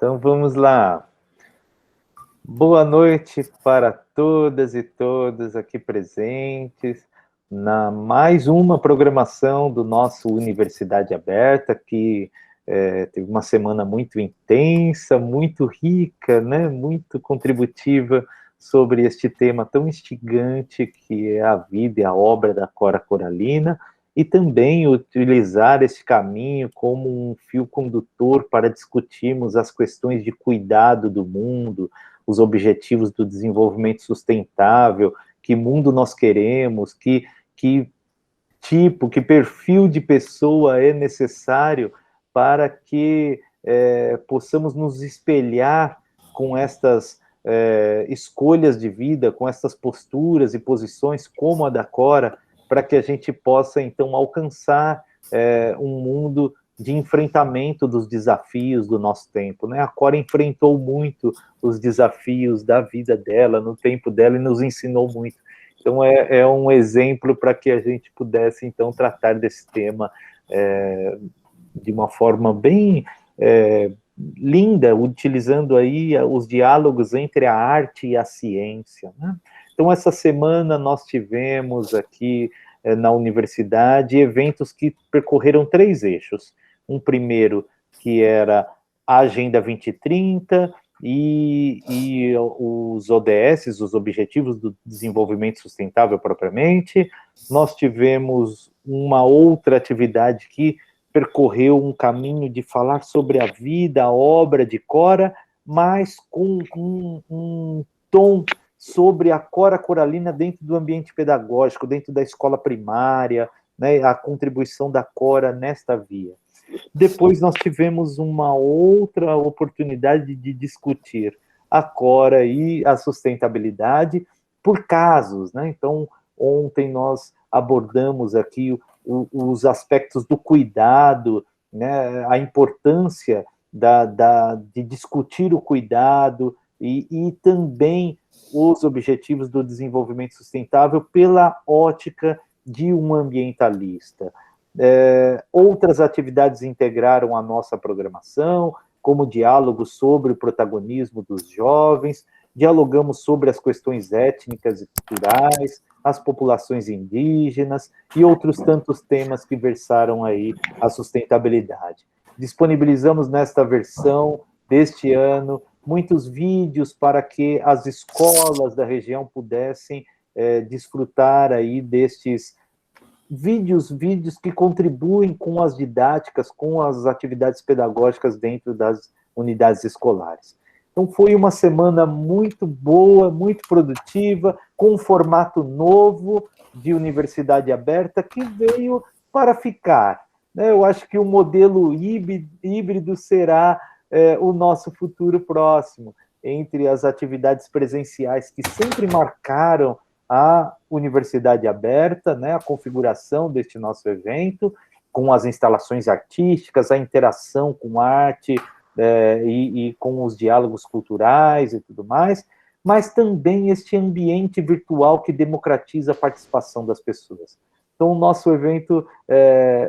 Então vamos lá. Boa noite para todas e todos aqui presentes na mais uma programação do nosso Universidade Aberta, que teve uma semana muito intensa, muito rica, né, muito contributiva sobre este tema tão instigante que é a vida e a obra da Cora Coralina, e também utilizar esse caminho como um fio condutor para discutirmos as questões de cuidado do mundo, os objetivos do desenvolvimento sustentável, que mundo nós queremos, que tipo, que perfil de pessoa é necessário para que possamos nos espelhar com estas escolhas de vida, com estas posturas e posições como a da Cora, para que a gente possa, então, alcançar um mundo de enfrentamento dos desafios do nosso tempo, né? A Cora enfrentou muito os desafios da vida dela, no tempo dela, e nos ensinou muito. Então, é um exemplo para que a gente pudesse, então, tratar desse tema de uma forma bem linda, utilizando aí os diálogos entre a arte e a ciência, né? Então, essa semana nós tivemos aqui na universidade eventos que percorreram 3 eixos. Um primeiro, que era a Agenda 2030 e os ODS, os Objetivos do Desenvolvimento Sustentável propriamente. Nós tivemos uma outra atividade que percorreu um caminho de falar sobre a vida, a obra de Cora, mas com um tom sobre a Cora Coralina dentro do ambiente pedagógico, dentro da escola primária, né, a contribuição da Cora nesta via. Depois nós tivemos uma outra oportunidade de discutir a Cora e a sustentabilidade por casos, né? Então, ontem nós abordamos aqui os aspectos do cuidado, né? A importância de discutir o cuidado e também os objetivos do desenvolvimento sustentável pela ótica de um ambientalista. Outras atividades integraram a nossa programação, como diálogos sobre o protagonismo dos jovens, dialogamos sobre as questões étnicas e culturais, as populações indígenas e outros tantos temas que versaram aí a sustentabilidade. Disponibilizamos nesta versão deste ano muitos vídeos para que as escolas da região pudessem desfrutar aí destes vídeos que contribuem com as didáticas, com as atividades pedagógicas dentro das unidades escolares. Então, foi uma semana muito boa, muito produtiva, com um formato novo de universidade aberta que veio para ficar, né? Eu acho que o modelo híbrido será o nosso futuro próximo, entre as atividades presenciais que sempre marcaram a universidade aberta, né, a configuração deste nosso evento, com as instalações artísticas, a interação com arte e com os diálogos culturais e tudo mais, mas também este ambiente virtual que democratiza a participação das pessoas. Então, o nosso evento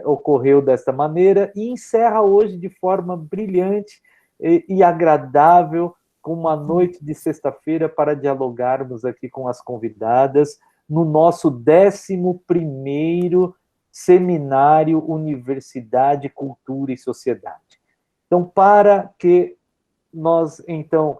ocorreu desta maneira e encerra hoje de forma brilhante e agradável, com uma noite de sexta-feira para dialogarmos aqui com as convidadas no nosso 11º Seminário Universidade, Cultura e Sociedade. Então, para que nós, então,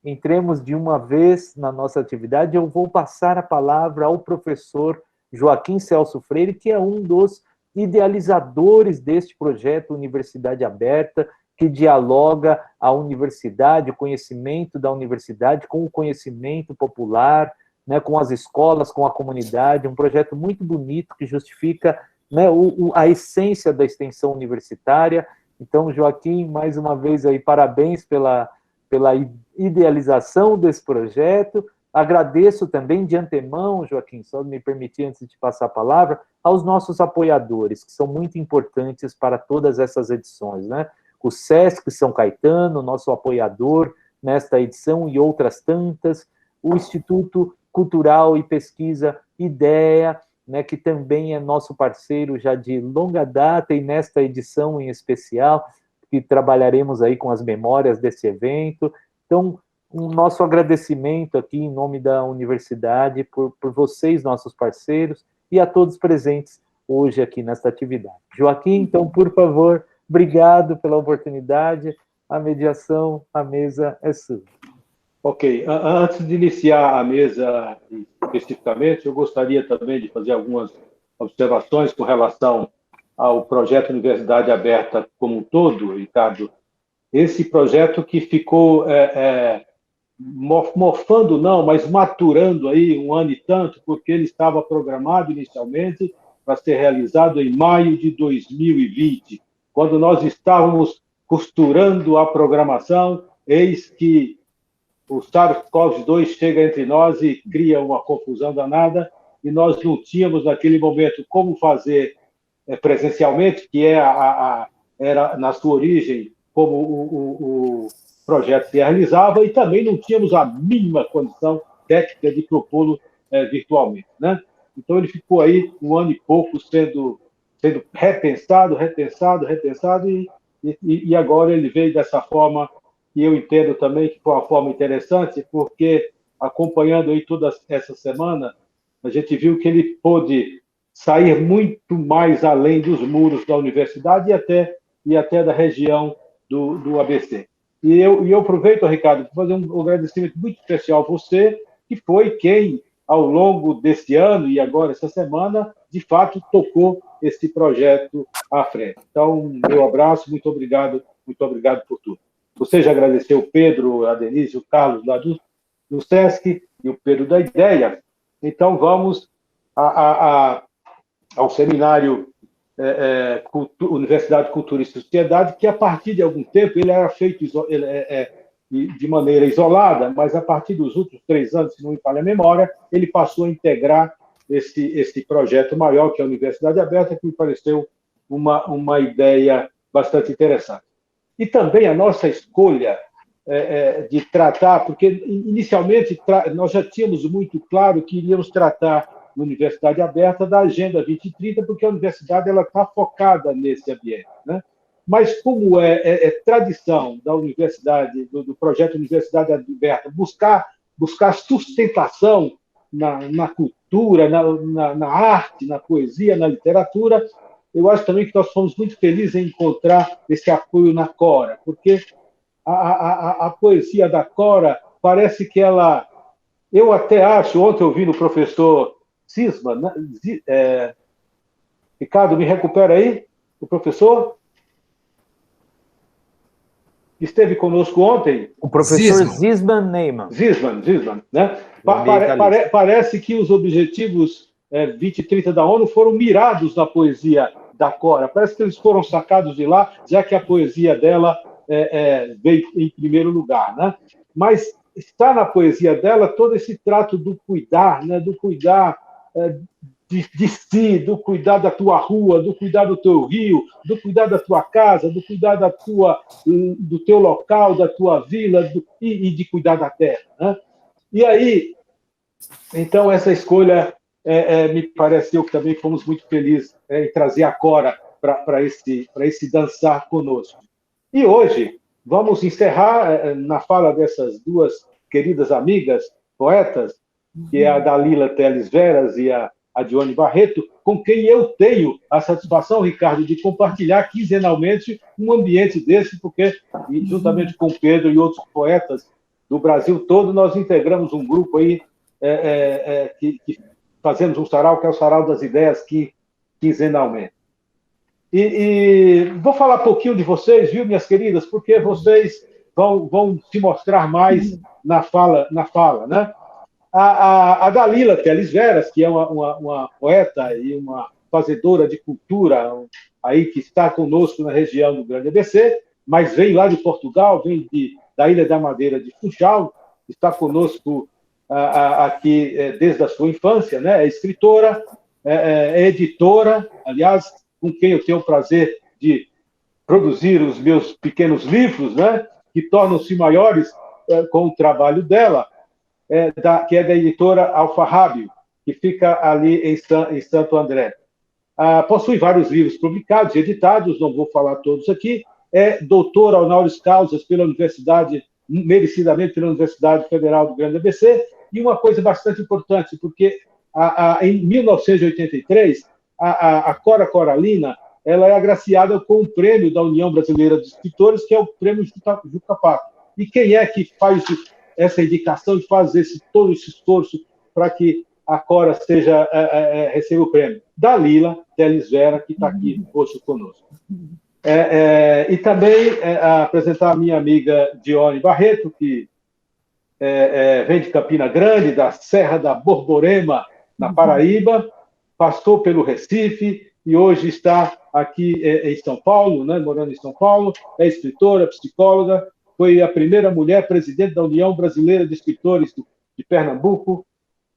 entremos de uma vez na nossa atividade, eu vou passar a palavra ao professor Joaquim Celso Freire, que é um dos idealizadores deste projeto Universidade Aberta, que dialoga a universidade, o conhecimento da universidade com o conhecimento popular, né, com as escolas, com a comunidade, um projeto muito bonito que justifica, né, a essência da extensão universitária. Então, Joaquim, mais uma vez aí, parabéns pela idealização desse projeto. Agradeço também de antemão, Joaquim, só me permitir, antes de passar a palavra, aos nossos apoiadores, que são muito importantes para todas essas edições, né? O SESC São Caetano, nosso apoiador nesta edição e outras tantas, o Instituto Cultural e Pesquisa IDEA, né, que também é nosso parceiro já de longa data e nesta edição em especial, que trabalharemos aí com as memórias desse evento. Então, o nosso agradecimento aqui em nome da universidade por vocês, nossos parceiros, e a todos presentes hoje aqui nesta atividade. Joaquim, então, por favor, obrigado pela oportunidade. A mediação, a mesa é sua. Ok. Antes de iniciar a mesa especificamente, eu gostaria também de fazer algumas observações com relação ao projeto Universidade Aberta como um todo, Ricardo. Esse projeto que ficou morfando não, mas maturando aí um ano e tanto, porque ele estava programado inicialmente para ser realizado em maio de 2020, quando nós estávamos costurando a programação, eis que o SARS-CoV-2 chega entre nós e cria uma confusão danada, e nós não tínhamos naquele momento como fazer presencialmente, que era na sua origem como o projeto se realizava, e também não tínhamos a mínima condição técnica de propô-lo virtualmente, né? Então ele ficou aí um ano e pouco sendo repensado, e agora ele veio dessa forma, e eu entendo também que foi uma forma interessante, porque acompanhando aí toda essa semana, a gente viu que ele pôde sair muito mais além dos muros da universidade e até da região do ABC. E eu aproveito, Ricardo, para fazer um agradecimento muito especial a você, que foi quem, ao longo deste ano e agora essa semana, de fato, tocou esse projeto à frente. Então, meu abraço, muito obrigado por tudo. Você já agradeceu o Pedro, a Denise, o Carlos lá do SESC e o Pedro da Ideia. Então, vamos ao seminário Universidade, Cultura e Sociedade, que a partir de algum tempo ele era feito de maneira isolada, mas a partir dos últimos 3 anos, se não me falha a memória, ele passou a integrar esse projeto maior, que é a Universidade Aberta, que me pareceu uma ideia bastante interessante. E também a nossa escolha de tratar, porque inicialmente nós já tínhamos muito claro que iríamos tratar na Universidade Aberta da Agenda 2030, porque a universidade está focada nesse ambiente, né? Mas como é tradição da universidade, do projeto Universidade Aberta, buscar sustentação na cultura, na arte, na poesia, na literatura, eu acho também que nós fomos muito felizes em encontrar esse apoio na Cora, porque a poesia da Cora parece que ela... Eu até acho, ontem eu vi no professor Cisma, Ricardo, me recupera aí, o professor que esteve conosco ontem. O professor Zisman Neyman. Zisman, né? Parece que os objetivos 2030 da ONU foram mirados na poesia da Cora. Parece que eles foram sacados de lá, já que a poesia dela veio em primeiro lugar, né? Mas está na poesia dela todo esse trato do cuidar, né? Do cuidar de si, do cuidar da tua rua, do cuidar do teu rio, do cuidar da tua casa, do cuidar do teu local, da tua vila e de cuidar da terra, né? E aí, então, essa escolha me pareceu que também fomos muito felizes em trazer a Cora para esse dançar conosco. E hoje vamos encerrar na fala dessas duas queridas amigas poetas, que é a Dalila Teles Veras e a Dione Barreto, com quem eu tenho a satisfação, Ricardo, de compartilhar quinzenalmente um ambiente desse, porque, juntamente com o Pedro e outros poetas do Brasil todo, nós integramos um grupo aí que fazemos um sarau, que é o Sarau das Ideias, quinzenalmente. E vou falar um pouquinho de vocês, viu, minhas queridas, porque vocês vão se mostrar mais na fala, né? A Dalila Teles Veras, que é uma poeta e uma fazedora de cultura, aí que está conosco na região do Grande ABC, mas vem lá de Portugal, vem da Ilha da Madeira de Funchal, está conosco aqui desde a sua infância, né? É escritora, é editora, aliás, com quem eu tenho o prazer de produzir os meus pequenos livros, né? Que tornam-se maiores com o trabalho dela. Que é da editora Alfarrábio, que fica ali em Santo André. Possui vários livros publicados e editados, não vou falar todos aqui. é doutora honoris causa pela Universidade, merecidamente pela Universidade Federal do Grande ABC, e uma coisa bastante importante, porque em 1983, a Cora Coralina ela é agraciada com o prêmio da União Brasileira de Escritores, que é o prêmio Juca Pato. E quem é que faz essa indicação e faz todo esse esforço para que a Cora receba o prêmio? Dalila Teles Vera, que está aqui hoje conosco. E também apresentar a minha amiga Dione Barreto, que vem de Campina Grande, da Serra da Borborema, na Paraíba, passou pelo Recife e hoje está aqui em São Paulo, né, morando em São Paulo, é escritora, psicóloga, foi a primeira mulher presidente da União Brasileira de Escritores de Pernambuco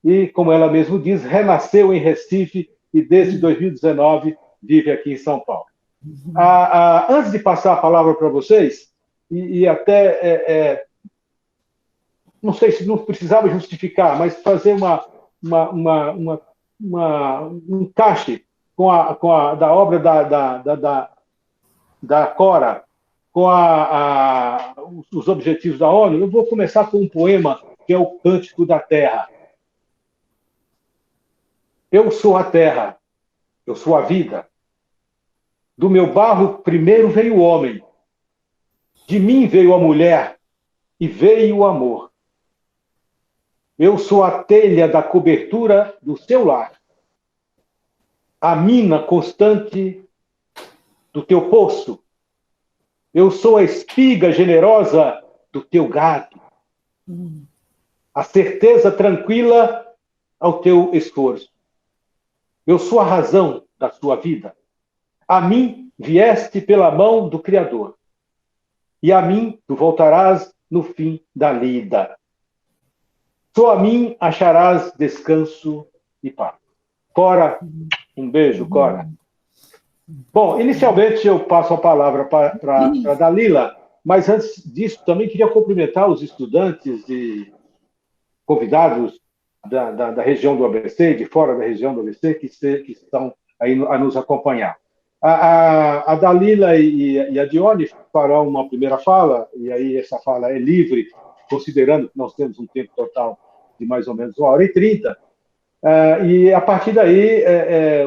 e, como ela mesma diz, renasceu em Recife e desde 2019 vive aqui em São Paulo. Antes de passar a palavra para vocês, e até não sei se não precisava justificar, mas fazer um encaixe da obra da Cora com os objetivos da ONU, eu vou começar com um poema que é o Cântico da Terra. Eu sou a terra, eu sou a vida. Do meu barro primeiro veio o homem, de mim veio a mulher e veio o amor. Eu sou a telha da cobertura do seu lar, a mina constante do teu poço. Eu sou a espiga generosa do teu gado, a certeza tranquila ao teu esforço. Eu sou a razão da sua vida. A mim vieste pela mão do Criador, e a mim tu voltarás no fim da lida. Só a mim acharás descanso e paz. Cora, um beijo, Cora. Bom, inicialmente eu passo a palavra para a Dalila, mas antes disso também queria cumprimentar os estudantes e convidados da região do ABC, de fora da região do ABC, que estão aí a nos acompanhar. A Dalila e a Dione farão uma primeira fala, e aí essa fala é livre, considerando que nós temos um tempo total de mais ou menos 1h30, e a partir daí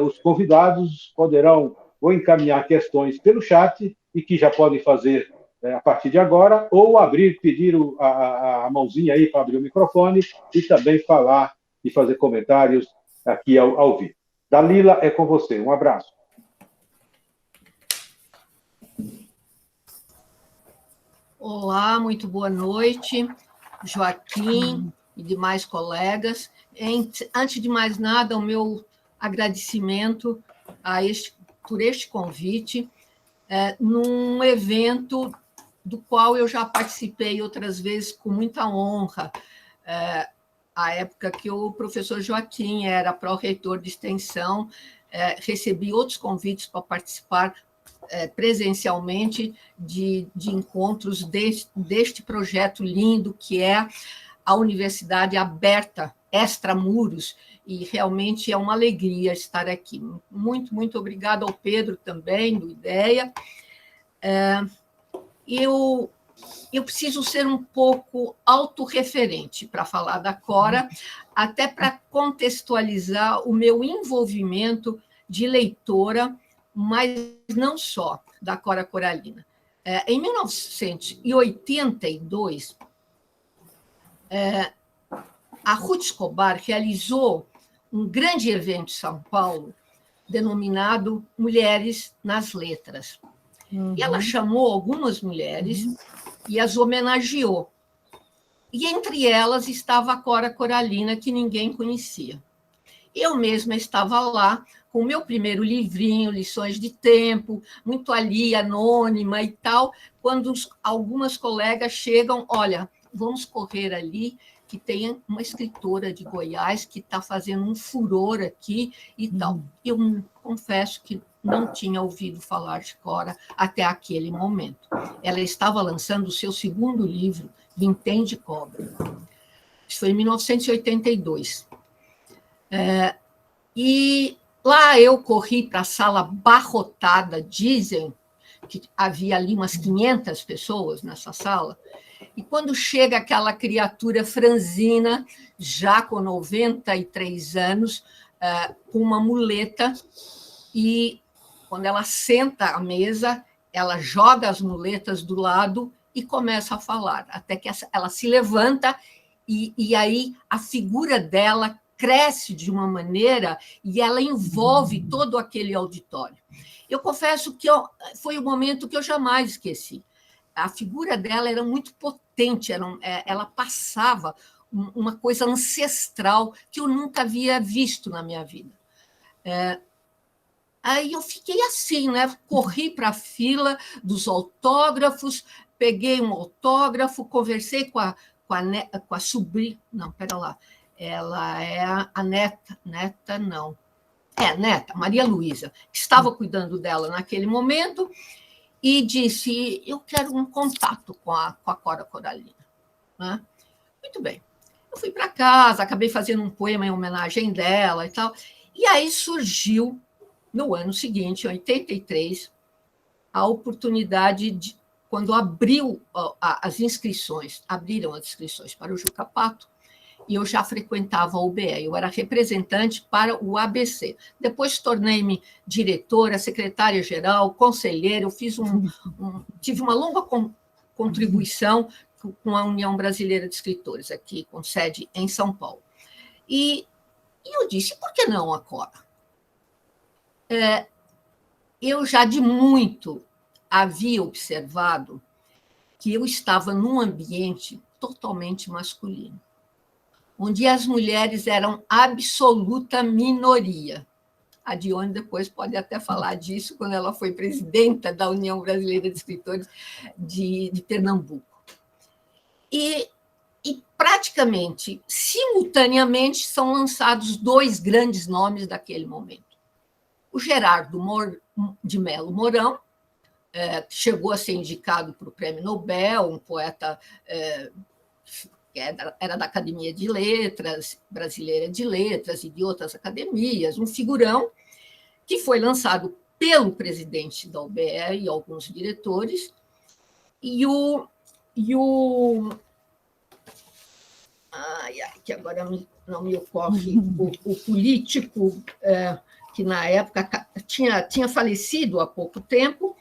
os convidados poderão ou encaminhar questões pelo chat, e que já podem fazer a partir de agora, ou pedir a mãozinha aí para abrir o microfone e também falar e fazer comentários aqui ao vivo. Dalila, é com você. Um abraço. Olá, muito boa noite, Joaquim e demais colegas. Antes de mais nada, o meu agradecimento por este convite, num evento do qual eu já participei outras vezes com muita honra, à época que o professor Joaquim era pró-reitor de extensão, recebi outros convites para participar presencialmente de encontros deste projeto lindo que é a Universidade Aberta Extramuros, e realmente é uma alegria estar aqui. Muito, muito obrigada ao Pedro também, do IDEA. Eu preciso ser um pouco autorreferente para falar da Cora, até para contextualizar o meu envolvimento de leitora, mas não só, da Cora Coralina. Em 1982, a Ruth Escobar realizou um grande evento em São Paulo, denominado Mulheres nas Letras. E ela chamou algumas mulheres e as homenageou. E entre elas estava a Cora Coralina, que ninguém conhecia. Eu mesma estava lá com o meu primeiro livrinho, Lições de Tempo, muito ali, anônima e tal, quando algumas colegas chegam, olha, vamos correr ali, que tem uma escritora de Goiás que está fazendo um furor aqui e tal. Eu confesso que não tinha ouvido falar de Cora até aquele momento. Ela estava lançando o seu segundo livro, Vintém de Cobra. Isso foi em 1982. E lá eu corri para a sala abarrotada, dizem que havia ali umas 500 pessoas nessa sala, e quando chega aquela criatura franzina, já com 93 anos, com uma muleta, e quando ela senta à mesa, ela joga as muletas do lado e começa a falar, até que ela se levanta, e aí a figura dela cresce de uma maneira e ela envolve todo aquele auditório. Eu confesso que foi um momento que eu jamais esqueci. A figura dela era muito potente, ela passava uma coisa ancestral que eu nunca havia visto na minha vida. Aí eu fiquei assim, né? Corri para a fila dos autógrafos, peguei um autógrafo, conversei com a sobrinha. Não, pera lá. Ela é a neta não. Neta, Maria Luísa, que estava cuidando dela naquele momento, e disse: eu quero um contato com a Cora Coralina. Né? Muito bem. Eu fui para casa, acabei fazendo um poema em homenagem dela e tal. E aí surgiu, no ano seguinte, em 83, a oportunidade quando abriram as inscrições para o Juca Pato, e eu já frequentava a UBE, eu era representante para o ABC. Depois tornei-me diretora, secretária-geral, conselheira, tive uma longa contribuição com a União Brasileira de Escritores, aqui com sede em São Paulo. E eu disse, por que não a Cora? Eu já de muito havia observado que eu estava num ambiente totalmente masculino, onde as mulheres eram absoluta minoria. A Dione depois pode até falar disso, quando ela foi presidenta da União Brasileira de Escritores de Pernambuco. E praticamente, simultaneamente, são lançados 2 grandes nomes daquele momento. O Gerardo de Melo Mourão, que chegou a ser indicado para o Prêmio Nobel, um poeta que era da Academia de Letras, Brasileira de Letras e de outras academias, um figurão que foi lançado pelo presidente da UBE e alguns diretores, que agora não me ocorre, o político que na época tinha falecido há pouco tempo,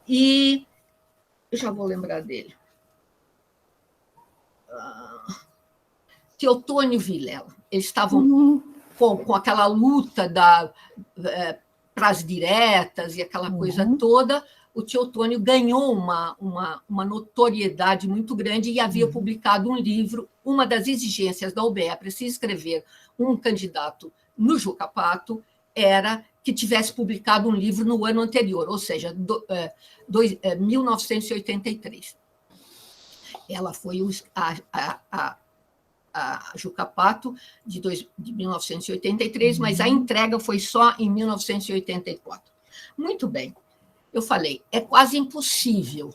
e eu já vou lembrar dele. Teotônio Vilela. Eles estavam com aquela luta para as diretas e aquela coisa toda. O Teotônio ganhou uma notoriedade muito grande e havia publicado um livro. Uma das exigências da UBE para se inscrever um candidato no Juca Pato era que tivesse publicado um livro no ano anterior, ou seja, 1983. Ela foi a Juca Pato de 1983, mas a entrega foi só em 1984. Muito bem. Eu falei, é quase impossível,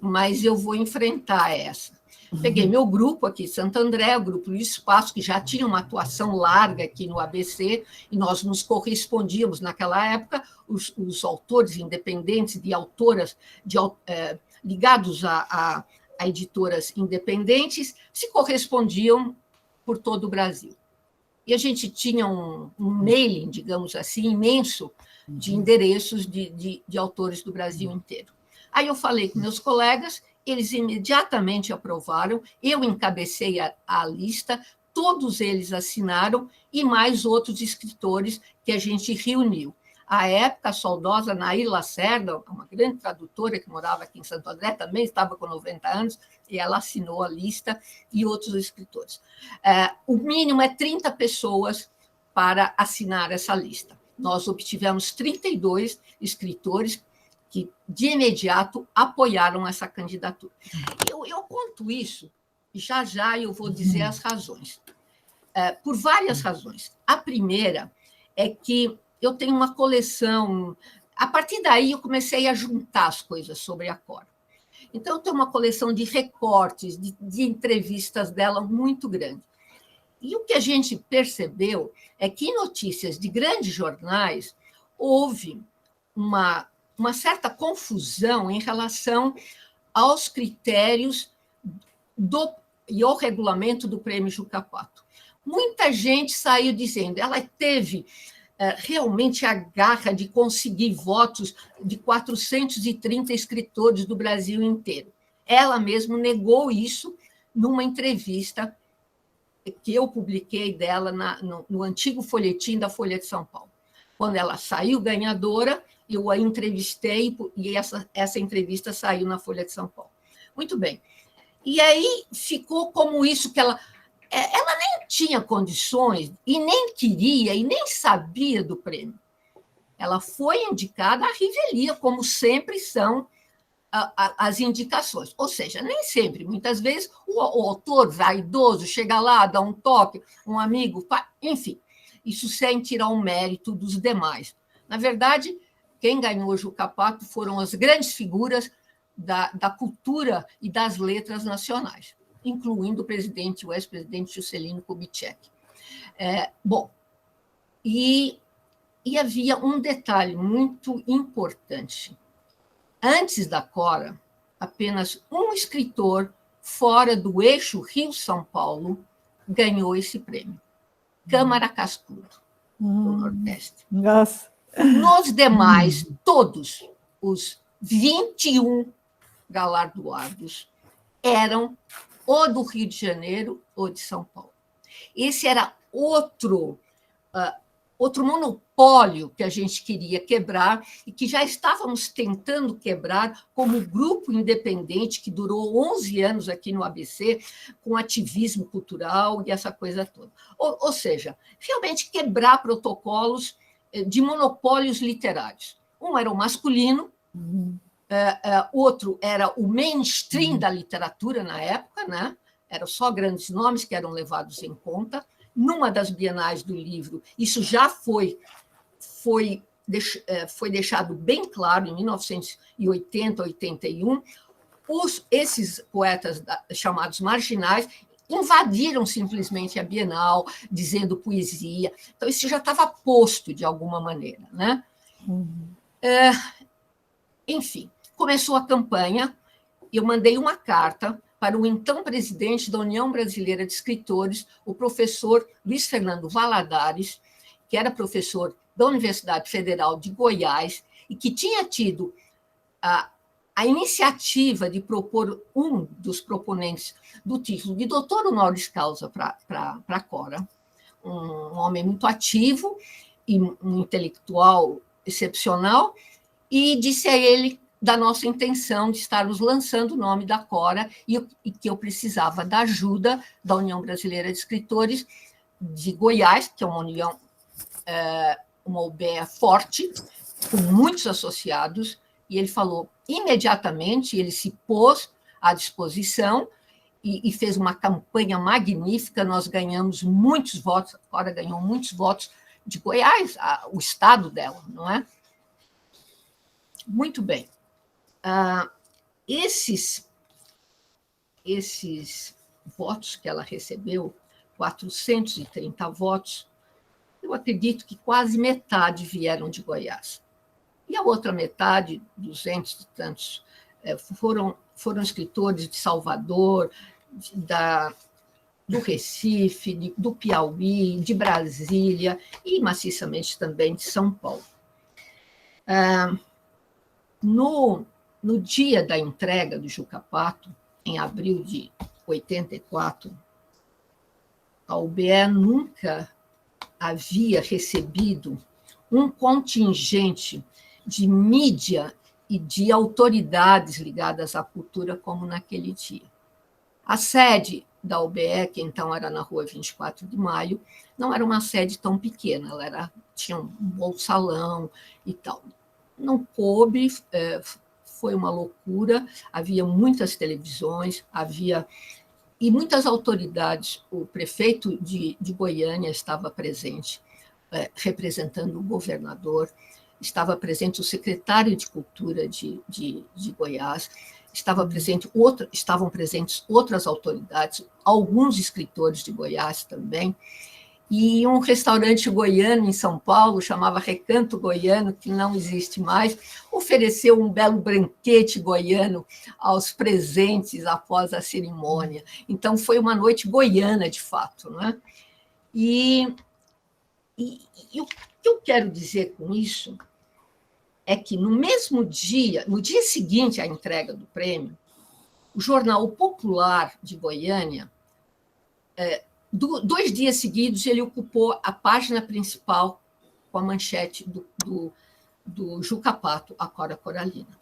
mas eu vou enfrentar essa. Peguei meu grupo aqui em Santo André, o Grupo do Espaço, que já tinha uma atuação larga aqui no ABC, e nós nos correspondíamos naquela época, os autores independentes de autoras ligados a editoras independentes, se correspondiam por todo o Brasil. E a gente tinha um mailing, digamos assim, imenso, de endereços de autores do Brasil inteiro. Aí eu falei com meus colegas, eles imediatamente aprovaram, eu encabecei a lista, todos eles assinaram, e mais outros escritores que a gente reuniu. À época, a saudosa Nair Lacerda, uma grande tradutora que morava aqui em Santo André, também estava com 90 anos, e ela assinou a lista, e outros escritores. O mínimo é 30 pessoas para assinar essa lista. Nós obtivemos 32 escritores que, de imediato, apoiaram essa candidatura. Eu conto isso, e já eu vou dizer as razões. Por várias razões. A primeira é que eu tenho uma coleção... A partir daí, eu comecei a juntar as coisas sobre a Cora. Então, eu tenho uma coleção de recortes, de entrevistas dela muito grande. E o que a gente percebeu é que, em notícias de grandes jornais, houve uma uma certa confusão em relação aos critérios e ao regulamento do Prêmio Juca Pato. Muita gente saiu dizendo, ela teve realmente a garra de conseguir votos de 430 escritores do Brasil inteiro. Ela mesma negou isso numa entrevista que eu publiquei dela no antigo folhetim da Folha de São Paulo. Quando ela saiu ganhadora, eu a entrevistei e essa entrevista saiu na Folha de São Paulo. Muito bem. E aí ficou como isso que ela nem tinha condições e nem queria e nem sabia do prêmio. Ela foi indicada à revelia, como sempre são as indicações. Ou seja, nem sempre, muitas vezes, o autor vaidoso chega lá, dá um toque, um amigo, enfim, isso sem tirar o mérito dos demais. Na verdade, quem ganhou o Juca Pato foram as grandes figuras da cultura e das letras nacionais, incluindo o ex-presidente Juscelino Kubitschek. Bom, e havia um detalhe muito importante. Antes da Cora, apenas um escritor fora do eixo Rio-São Paulo ganhou esse prêmio. Câmara Cascudo, do Nordeste. Nossa. Nos demais, todos os 21 galardoados eram ou do Rio de Janeiro ou de São Paulo. Esse era outro monopólio que a gente queria quebrar e que já estávamos tentando quebrar como grupo independente que durou 11 anos aqui no ABC, com ativismo cultural e essa coisa toda. Ou seja, realmente quebrar protocolos de monopólios literários. Um era o masculino, outro era o mainstream da literatura na época, né? Eram só grandes nomes que eram levados em conta. Numa das bienais do livro, isso já foi deixado bem claro, em 1980, 81, esses poetas chamados marginais invadiram simplesmente a Bienal, dizendo poesia. Então, isso já estava posto de alguma maneira, né? Enfim, começou a campanha, eu mandei uma carta para o então presidente da União Brasileira de Escritores, o professor Luiz Fernando Valadares, que era professor da Universidade Federal de Goiás e que tinha tido a iniciativa de propor um dos proponentes do título de doutor honoris causa para Cora, um homem muito ativo e um intelectual excepcional, e disse a ele da nossa intenção de estarmos lançando o nome da Cora e que eu precisava da ajuda da União Brasileira de Escritores de Goiás, que é uma união, uma UBE forte, com muitos associados, e ele falou imediatamente, ele se pôs à disposição e fez uma campanha magnífica, nós ganhamos muitos votos, a Cora ganhou muitos votos de Goiás, o estado dela, não é? Muito bem. Esses votos que ela recebeu, 430 votos, eu acredito que quase metade vieram de Goiás. E a outra metade, 200 e tantos, foram escritores de Salvador, do Recife, do Piauí, de Brasília e, maciçamente, também de São Paulo. No dia da entrega do Juca Pato, em abril de 84, a UBE nunca havia recebido um contingente de mídia e de autoridades ligadas à cultura como naquele dia. A sede da UBE, que então era na Rua 24 de Maio, não era uma sede tão pequena, ela tinha um bom salão e tal. Não coube, foi uma loucura, havia muitas televisões, e muitas autoridades. O prefeito de Goiânia estava presente, representando o governador, estava presente o secretário de Cultura de Goiás, estavam presentes outras autoridades, alguns escritores de Goiás também, e um restaurante goiano em São Paulo, chamava Recanto Goiano, que não existe mais, ofereceu um belo banquete goiano aos presentes após a cerimônia. Então, foi uma noite goiana, de fato. Né? E o que eu quero dizer com isso é que, no mesmo dia, no dia seguinte à entrega do prêmio, o Jornal Popular de Goiânia, 2 dias seguidos, ele ocupou a página principal com a manchete do Juca Pato, A Cora Coralina.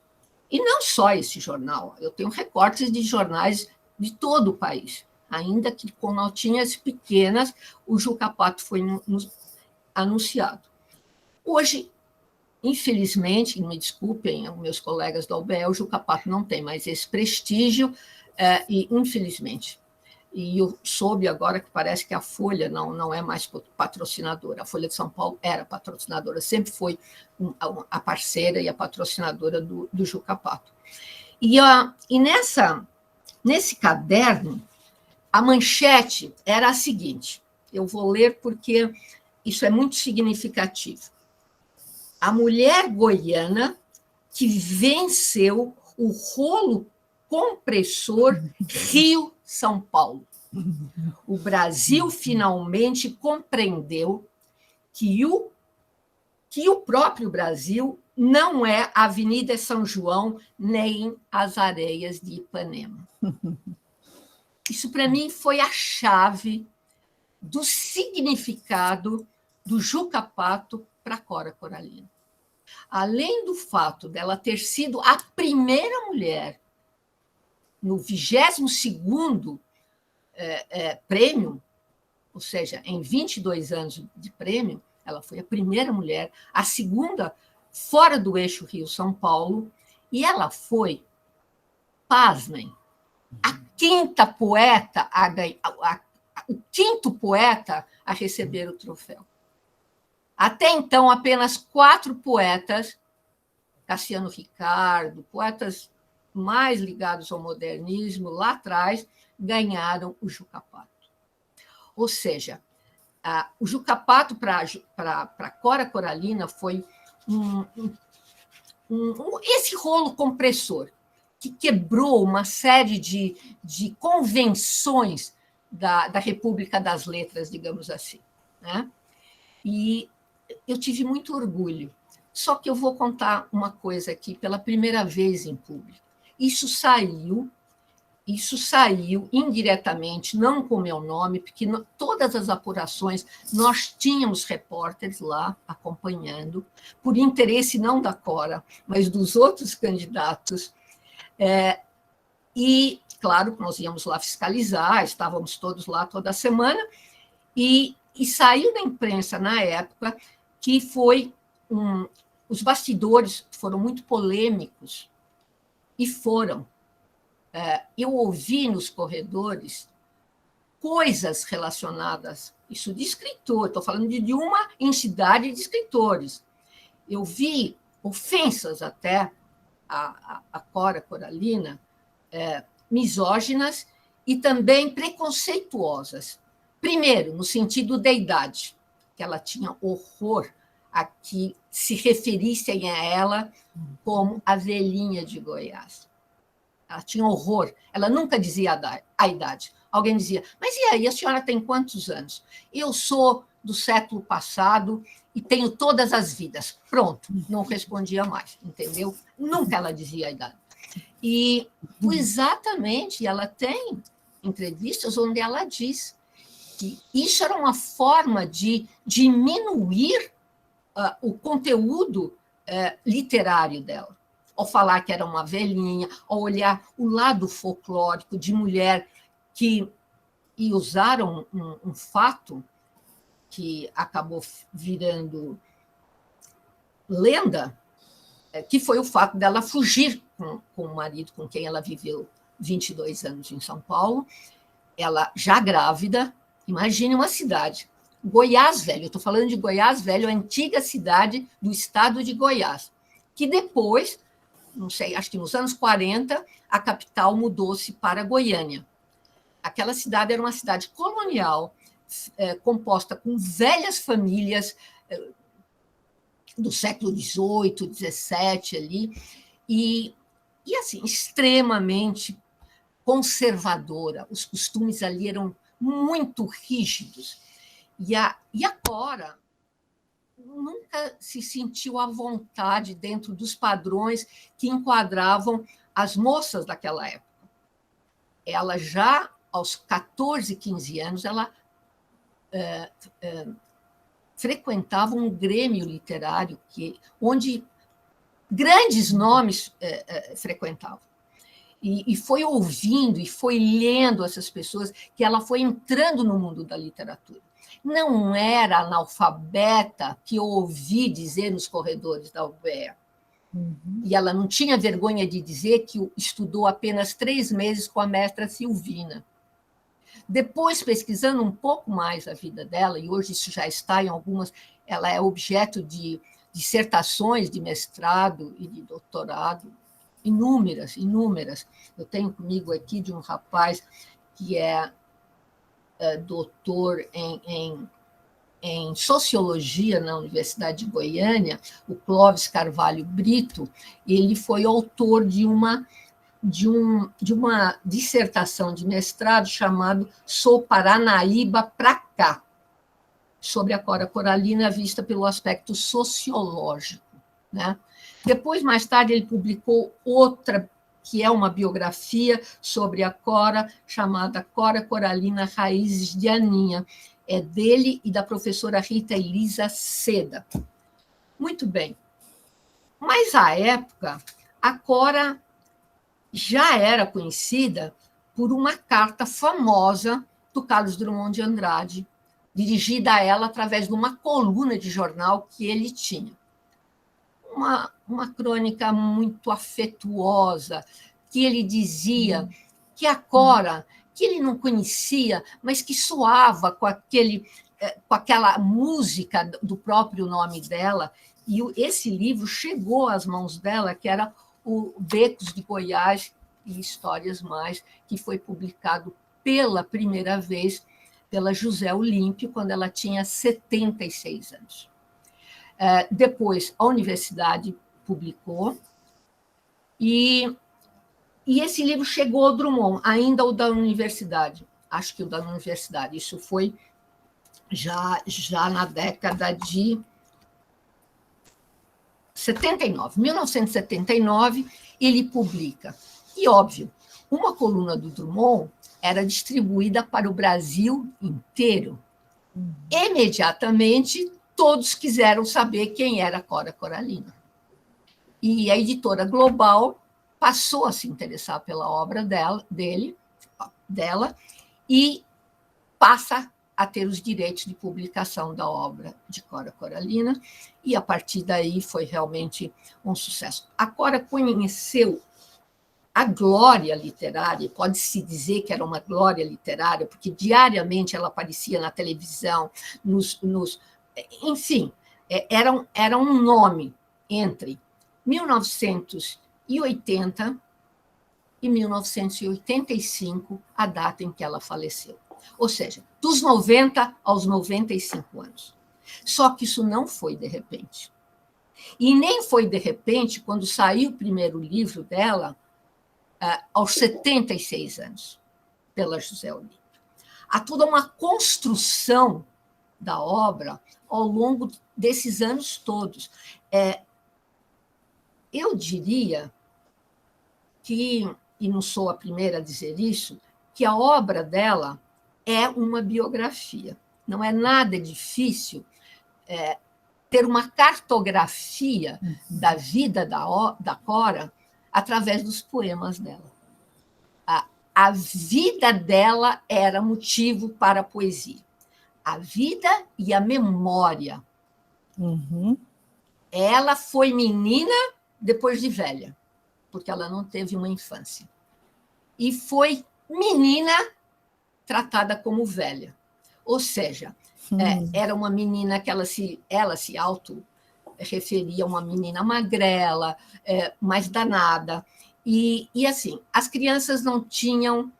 E não só esse jornal, eu tenho recortes de jornais de todo o país, ainda que com notinhas pequenas, o Juca Pato foi anunciado. Hoje, infelizmente, me desculpem, meus colegas da UBE, o Juca Pato não tem mais esse prestígio, e infelizmente. E eu soube agora que parece que a Folha não é mais patrocinadora. A Folha de São Paulo era patrocinadora, sempre foi a parceira e a patrocinadora do Juca Pato. E nesse caderno, a manchete era a seguinte, eu vou ler porque isso é muito significativo. A mulher goiana que venceu o rolo compressor Rio-São Paulo. O Brasil finalmente compreendeu que o próprio Brasil não é a Avenida São João nem as areias de Ipanema. Isso, para mim, foi a chave do significado do Juca Pato para Cora Coralina. Além do fato dela ter sido a primeira mulher no 22º prêmio, ou seja, em 22 anos de prêmio, ela foi a primeira mulher, a segunda fora do eixo Rio-São Paulo, e ela foi, pasmem, a quinta poeta, o quinto poeta a receber o troféu. Até então, apenas 4 poetas, Cassiano Ricardo, poetas mais ligados ao modernismo, lá atrás, ganharam o Juca Pato. Ou seja, o Juca Pato para Cora Coralina foi esse rolo compressor que quebrou uma série de convenções da República das Letras, digamos assim. Né? E eu tive muito orgulho. Só que eu vou contar uma coisa aqui pela primeira vez em público. Isso saiu indiretamente, não com meu nome, porque todas as apurações nós tínhamos repórteres lá acompanhando, por interesse não da Cora, mas dos outros candidatos. E, claro, nós íamos lá fiscalizar, estávamos todos lá toda semana, e saiu da imprensa na época que foi os bastidores foram muito polêmicos, e foram. Eu ouvi nos corredores coisas relacionadas, isso de escritor, estou falando de uma entidade de escritores. Eu vi ofensas até a Cora Coralina, misóginas e também preconceituosas. Primeiro, no sentido da idade, que ela tinha horror a que se referissem a ela como a velhinha de Goiás. Ela tinha horror, ela nunca dizia a idade. Alguém dizia, mas e aí, a senhora tem quantos anos? Eu sou do século passado e tenho todas as vidas. Pronto, não respondia mais, entendeu? Nunca ela dizia a idade. E exatamente, ela tem entrevistas onde ela diz que isso era uma forma de diminuir o conteúdo literário dela. Ao falar que era uma velhinha, ao olhar o lado folclórico de mulher e usaram um fato que acabou virando lenda, que foi o fato dela fugir com o marido com quem ela viveu 22 anos em São Paulo, ela já grávida. Imagine uma cidade, Goiás Velho, eu estou falando de Goiás Velho, a antiga cidade do estado de Goiás, que depois, não sei, acho que nos anos 40, a capital mudou-se para Goiânia. Aquela cidade era uma cidade colonial, composta com velhas famílias do século XVIII, XVII ali, e assim, extremamente conservadora. Os costumes ali eram muito rígidos. E a Cora nunca se sentiu à vontade dentro dos padrões que enquadravam as moças daquela época. Ela já, aos 14, 15 anos, ela frequentava um grêmio literário onde grandes nomes frequentavam. E foi ouvindo e foi lendo essas pessoas que ela foi entrando no mundo da literatura. Não era analfabeta que eu ouvi dizer nos corredores da UBE. E ela não tinha vergonha de dizer que estudou apenas 3 meses com a mestra Silvina. Depois, pesquisando um pouco mais a vida dela, e hoje isso já está em algumas, ela é objeto de dissertações de mestrado e de doutorado, inúmeras. Eu tenho comigo aqui de um rapaz que é doutor em sociologia na Universidade de Goiânia, o Clóvis Carvalho Brito. Ele foi autor de uma dissertação de mestrado chamado Sou Paranaíba pra cá, sobre a Cora Coralina vista pelo aspecto sociológico, né? Depois, mais tarde, ele publicou outra, que é uma biografia sobre a Cora, chamada Cora Coralina, Raízes de Aninha. É dele e da professora Rita Elisa Seda. Muito bem. Mas, à época, a Cora já era conhecida por uma carta famosa do Carlos Drummond de Andrade, dirigida a ela através de uma coluna de jornal que ele tinha. Uma crônica muito afetuosa, que ele dizia que a Cora, que ele não conhecia, mas que soava com aquela música do próprio nome dela, e esse livro chegou às mãos dela, que era o Becos de Goiás e Histórias Mais, que foi publicado pela primeira vez pela José Olímpio, quando ela tinha 76 anos. Depois, a universidade publicou, e esse livro chegou ao Drummond, ainda o da universidade, acho que o da universidade, isso foi já na década de 79, 1979, ele publica. E, óbvio, uma coluna do Drummond era distribuída para o Brasil inteiro. Imediatamente, todos quiseram saber quem era Cora Coralina. E a editora Global passou a se interessar pela obra dela e passa a ter os direitos de publicação da obra de Cora Coralina, e a partir daí foi realmente um sucesso. A Cora conheceu a glória literária, pode-se dizer que era uma glória literária, porque diariamente ela aparecia na televisão, enfim, era um nome entre 1980 e 1985, a data em que ela faleceu. Ou seja, dos 90 aos 95 anos. Só que isso não foi de repente. E nem foi de repente quando saiu o primeiro livro dela, aos 76 anos, pela José Olímpio. Há toda uma construção da obra ao longo desses anos todos. Eu diria que, e não sou a primeira a dizer isso, que a obra dela é uma biografia. Não é nada difícil ter uma cartografia da vida da Cora através dos poemas dela. A vida dela era motivo para a poesia. A vida e a memória. Ela foi menina depois de velha, porque ela não teve uma infância. E foi menina tratada como velha. Ou seja, era uma menina que ela se auto-referia a uma menina magrela, mais danada. E assim, as crianças não tinham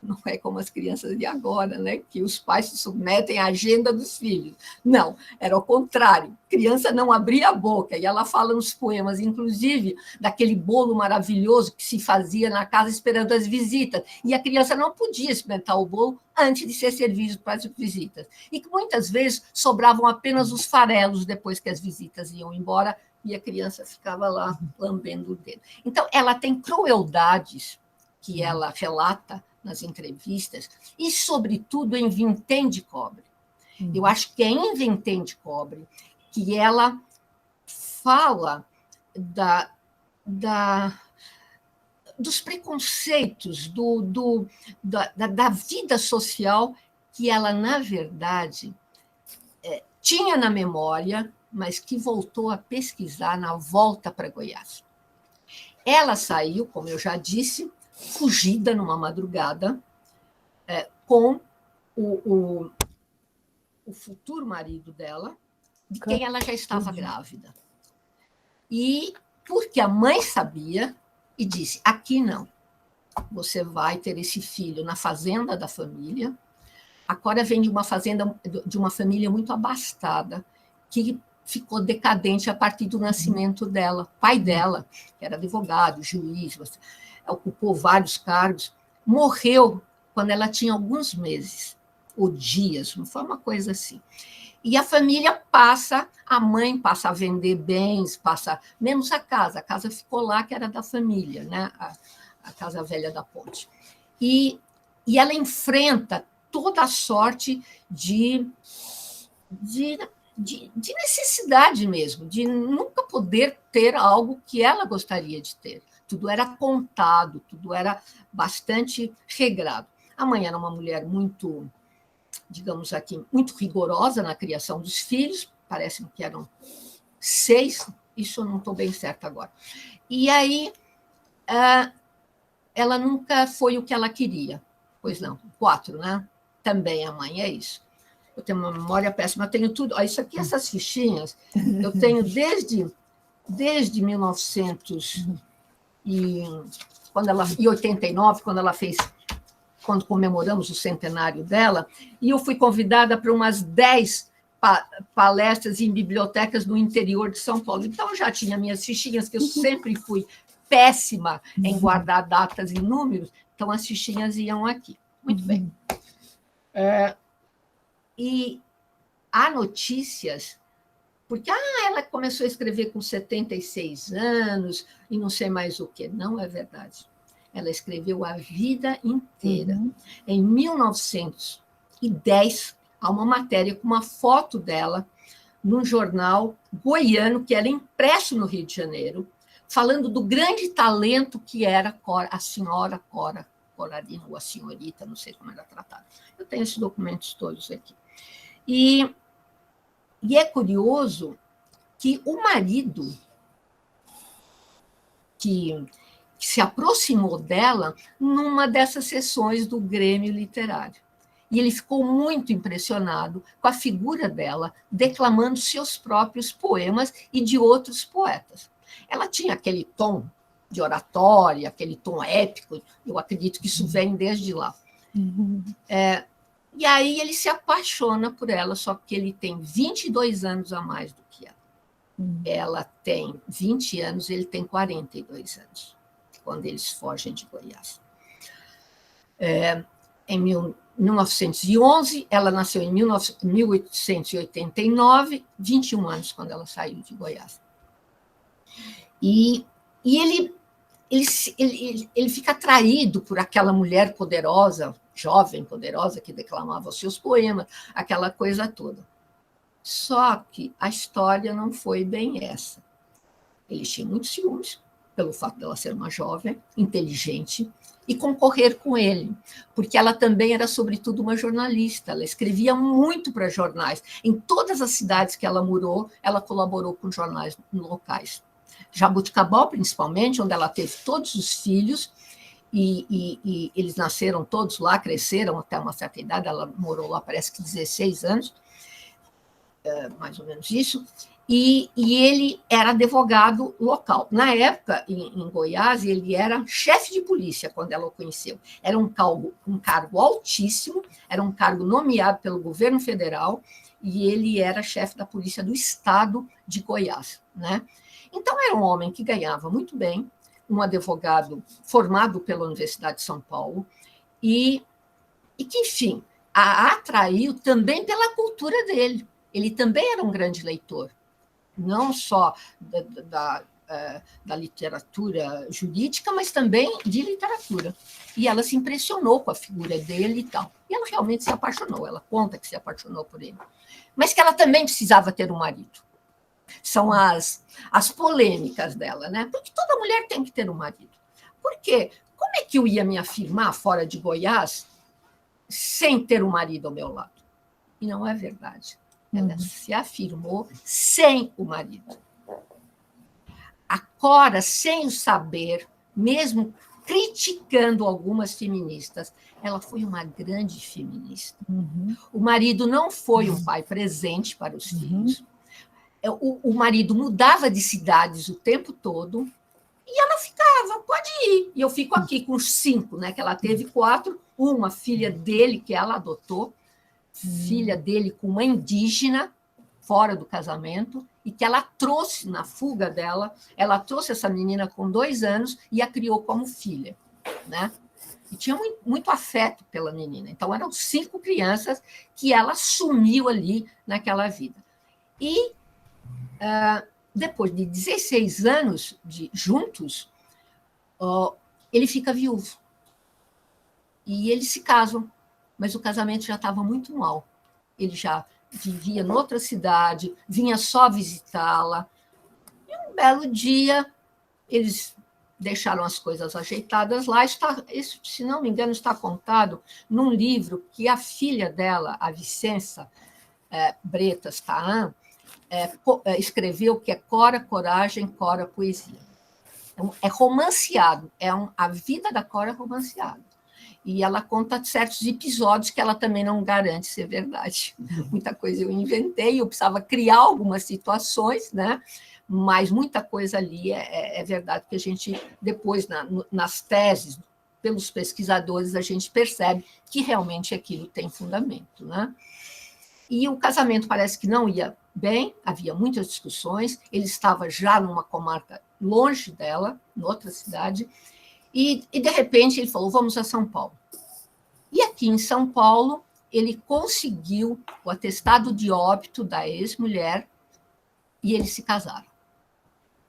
não é como as crianças de agora, né? Que os pais se submetem à agenda dos filhos. Não, era o contrário. A criança não abria a boca, e ela fala nos poemas, inclusive, daquele bolo maravilhoso que se fazia na casa esperando as visitas, e a criança não podia experimentar o bolo antes de ser servido para as visitas. E que muitas vezes sobravam apenas os farelos depois que as visitas iam embora, e a criança ficava lá lambendo o dedo. Então, ela tem crueldades que ela relata nas entrevistas, e, sobretudo, em Vintém de Cobre. Eu acho que é em Vintém de Cobre que ela fala dos preconceitos, da vida social que ela, na verdade, tinha na memória, mas que voltou a pesquisar na volta para Goiás. Ela saiu, como eu já disse, fugida numa madrugada, com o futuro marido dela, de quem ela já estava grávida. E porque a mãe sabia e disse, aqui não, você vai ter esse filho na fazenda da família. A Cora vem de uma família muito abastada, que ficou decadente a partir do nascimento dela. O pai dela, que era advogado, juiz, ocupou vários cargos, morreu quando ela tinha alguns meses, ou dias, não foi uma coisa assim. E a família a mãe passa a vender bens, menos a casa ficou lá, que era da família, né? A Casa Velha da Ponte. E ela enfrenta toda a sorte de necessidade mesmo, de nunca poder ter algo que ela gostaria de ter. Tudo era contado, tudo era bastante regrado. A mãe era uma mulher muito, digamos aqui, muito rigorosa na criação dos filhos, parece que eram 6, isso eu não estou bem certa agora. E aí, ela nunca foi o que ela queria, pois não, 4, né? Também a mãe, é isso. Eu tenho uma memória péssima, eu tenho tudo. Isso aqui, essas fichinhas, eu tenho desde 1989, quando comemoramos o centenário dela, e eu fui convidada para umas 10 palestras em bibliotecas no interior de São Paulo. Então, eu já tinha minhas fichinhas, que eu sempre fui péssima em guardar datas e números, então as fichinhas iam aqui. Muito bem. E há notícias, porque ela começou a escrever com 76 anos e não sei mais o que. Não é verdade. Ela escreveu a vida inteira. Em 1910, há uma matéria com uma foto dela num jornal goiano, que era impresso no Rio de Janeiro, falando do grande talento que era a senhora Cora Coralina, ou a senhorita, não sei como era tratada. Eu tenho esses documentos todos aqui. E é curioso que o marido que se aproximou dela numa dessas sessões do Grêmio Literário. E ele ficou muito impressionado com a figura dela, declamando seus próprios poemas e de outros poetas. Ela tinha aquele tom de oratória, aquele tom épico, eu acredito que isso vem desde lá. E aí ele se apaixona por ela, só que ele tem 22 anos a mais do que ela. Ela tem 20 anos, ele tem 42 anos, quando eles fogem de Goiás. Em 1911, ela nasceu em 1889, 21 anos quando ela saiu de Goiás. E ele fica atraído por aquela mulher poderosa, jovem, poderosa, que declamava os seus poemas, aquela coisa toda. Só que a história não foi bem essa. Eles tinham muitos ciúmes, pelo fato dela ser uma jovem, inteligente, e concorrer com ele, porque ela também era, sobretudo, uma jornalista. Ela escrevia muito para jornais. Em todas as cidades que ela morou, ela colaborou com jornais locais. Jaboticabal, principalmente, onde ela teve todos os filhos, e eles nasceram todos lá, cresceram até uma certa idade, ela morou lá, parece que 16 anos, mais ou menos isso, E ele era advogado local. Na época, em Goiás, ele era chefe de polícia quando ela o conheceu. Era um cargo altíssimo, era um cargo nomeado pelo governo federal, e ele era chefe da polícia do estado de Goiás, né? Então, era um homem que ganhava muito bem, um advogado formado pela Universidade de São Paulo, e que, enfim, a atraiu também pela cultura dele. Ele também era um grande leitor, não só da literatura jurídica, mas também de literatura. E ela se impressionou com a figura dele e tal. E ela realmente se apaixonou, ela conta que se apaixonou por ele. Mas que ela também precisava ter um marido. São as polêmicas dela, né? Porque toda mulher tem que ter um marido. Por quê? Como é que eu ia me afirmar fora de Goiás sem ter um marido ao meu lado? E não é verdade. Ela se afirmou sem o marido. A Cora, sem o saber, mesmo criticando algumas feministas, ela foi uma grande feminista. O marido não foi um pai presente para os filhos. O marido mudava de cidades o tempo todo e ela ficava, pode ir. E eu fico aqui com os 5, né, que ela teve 4, uma filha dele que ela adotou, filha dele com uma indígena, fora do casamento, e que ela trouxe na fuga dela, ela trouxe essa menina com 2 anos e a criou como filha, né? E tinha muito afeto pela menina. Então, eram 5 crianças que ela assumiu ali naquela vida. E, depois de 16 anos juntos, ele fica viúvo. E eles se casam, mas o casamento já estava muito mal. Ele já vivia em outra cidade, vinha só visitá-la. E um belo dia, eles deixaram as coisas ajeitadas lá. Isso, se não me engano, está contado num livro que a filha dela, a Vicença Bretas Taan, escreveu, que é Cora Coragem, Cora Poesia. É romanceado, a vida da Cora é romanceada. E ela conta certos episódios que ela também não garante ser verdade. Muita coisa eu inventei, eu precisava criar algumas situações, né? Mas muita coisa ali é verdade, que a gente, depois, nas teses, pelos pesquisadores, a gente percebe que realmente aquilo tem fundamento, né? E o casamento parece que não ia bem, havia muitas discussões, ele estava já numa comarca longe dela, em outra cidade, e, de repente, ele falou, vamos a São Paulo. E aqui em São Paulo, ele conseguiu o atestado de óbito da ex-mulher e eles se casaram.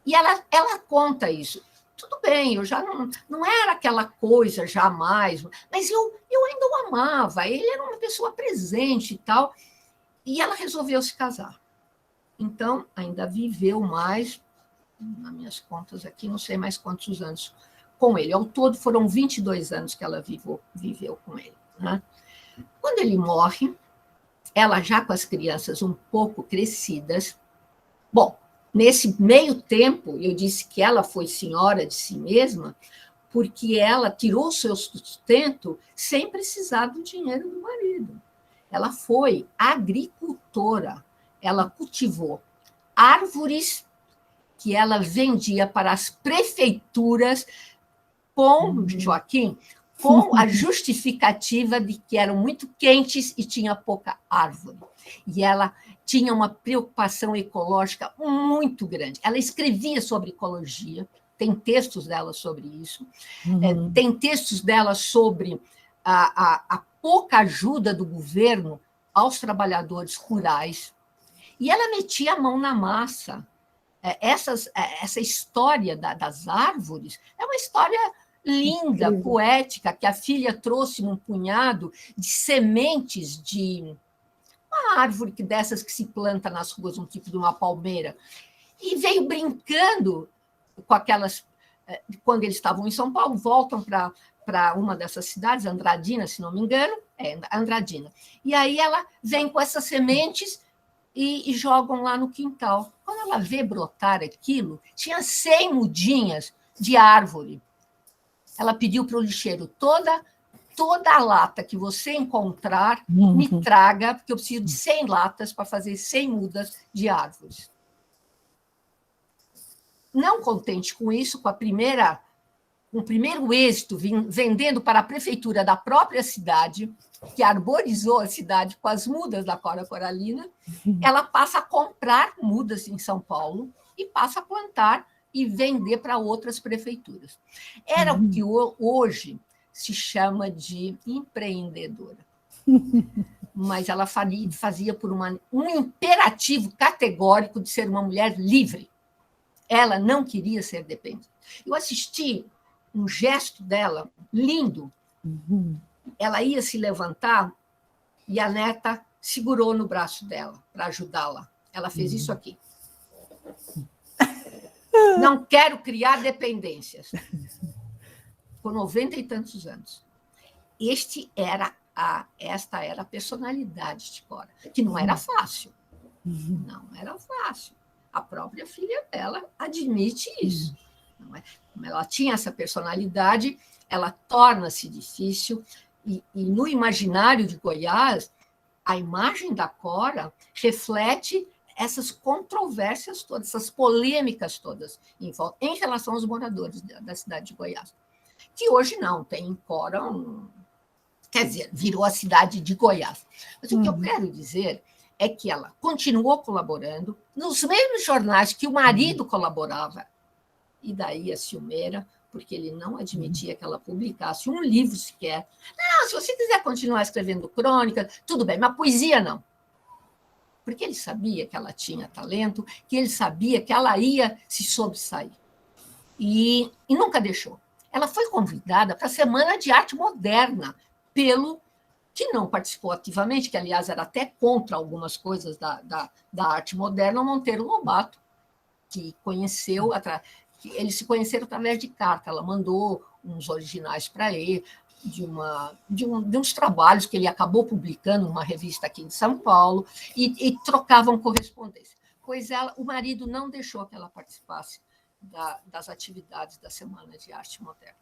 E ela conta isso. Tudo bem, eu já não era aquela coisa jamais, mas eu ainda o amava, ele era uma pessoa presente e tal, e ela resolveu se casar. Então, ainda viveu mais, nas minhas contas aqui, não sei mais quantos anos, com ele. Ao todo, foram 22 anos que ela viveu com ele, né? Quando ele morre, ela já com as crianças um pouco crescidas. Bom, nesse meio tempo, eu disse que ela foi senhora de si mesma, porque ela tirou o seu sustento sem precisar do dinheiro do marido. Ela foi agricultora, ela cultivou árvores que ela vendia para as prefeituras com, Joaquim, com a justificativa de que eram muito quentes e tinha pouca árvore. E ela tinha uma preocupação ecológica muito grande. Ela escrevia sobre ecologia, tem textos dela sobre isso, tem textos dela sobre a pouca ajuda do governo aos trabalhadores rurais, e ela metia a mão na massa. Essa história das árvores é uma história linda, poética, que a filha trouxe num punhado de sementes de uma árvore dessas que se planta nas ruas, um tipo de uma palmeira, e veio brincando com aquelas. Quando eles estavam em São Paulo, voltam para uma dessas cidades, Andradina, se não me engano, Andradina. E aí ela vem com essas sementes e jogam lá no quintal. Quando ela vê brotar aquilo, tinha 100 mudinhas de árvore. Ela pediu para o lixeiro, toda a lata que você encontrar, me traga, porque eu preciso de 100 latas para fazer 100 mudas de árvores. não contente com isso, com o primeiro êxito, vendendo para a prefeitura da própria cidade, que arborizou a cidade com as mudas da Cora Coralina, ela passa a comprar mudas em São Paulo e passa a plantar e vender para outras prefeituras. Era o que hoje se chama de empreendedora. Mas ela fazia por um imperativo categórico de ser uma mulher livre. Ela não queria ser dependente. Eu assisti um gesto dela lindo. Ela ia se levantar e a neta segurou no braço dela para ajudá-la. Ela fez isso aqui. Não quero criar dependências. Com 90 e tantos anos. Esta era a personalidade de Cora, que não era fácil. Não era fácil. A própria filha dela admite isso. Não é? Como ela tinha essa personalidade, ela torna-se difícil, e no imaginário de Goiás, a imagem da Cora reflete essas controvérsias todas, essas polêmicas todas em relação aos moradores da cidade de Goiás. Que hoje não, tem em Cora quer dizer, virou a cidade de Goiás. Mas o que eu quero dizer é que ela continuou colaborando nos mesmos jornais que o marido colaborava, e daí a ciumeira, porque ele não admitia que ela publicasse um livro sequer. Não, se você quiser continuar escrevendo crônica, tudo bem, mas poesia não. Porque ele sabia que ela tinha talento, que ele sabia que ela ia se sobressair. E nunca deixou. Ela foi convidada para a Semana de Arte Moderna, que não participou ativamente, que, aliás, era até contra algumas coisas da arte moderna, o Monteiro Lobato, que conheceu, eles se conheceram através de carta. Ela mandou uns originais para ele, de uns trabalhos que ele acabou publicando numa revista aqui em São Paulo, e trocavam correspondência. Pois o marido não deixou que ela participasse das atividades da Semana de Arte Moderna.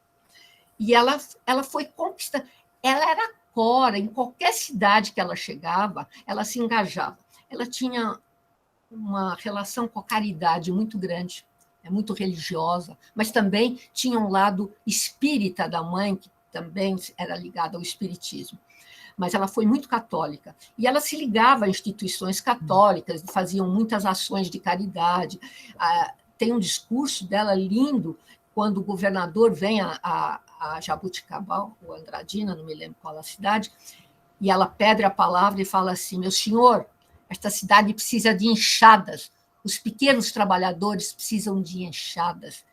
E ela foi conquistada. Ela era Cora, em qualquer cidade que ela chegava, ela se engajava. Ela tinha uma relação com a caridade muito grande, muito religiosa, mas também tinha um lado espírita da mãe, que também era ligada ao espiritismo. Mas ela foi muito católica. E ela se ligava a instituições católicas, faziam muitas ações de caridade. Tem um discurso dela lindo, quando o governador vem a Jabuticabal, ou Andradina, não me lembro qual a cidade, e ela pede a palavra e fala assim: meu senhor, esta cidade precisa de enxadas, os pequenos trabalhadores precisam de enxadas.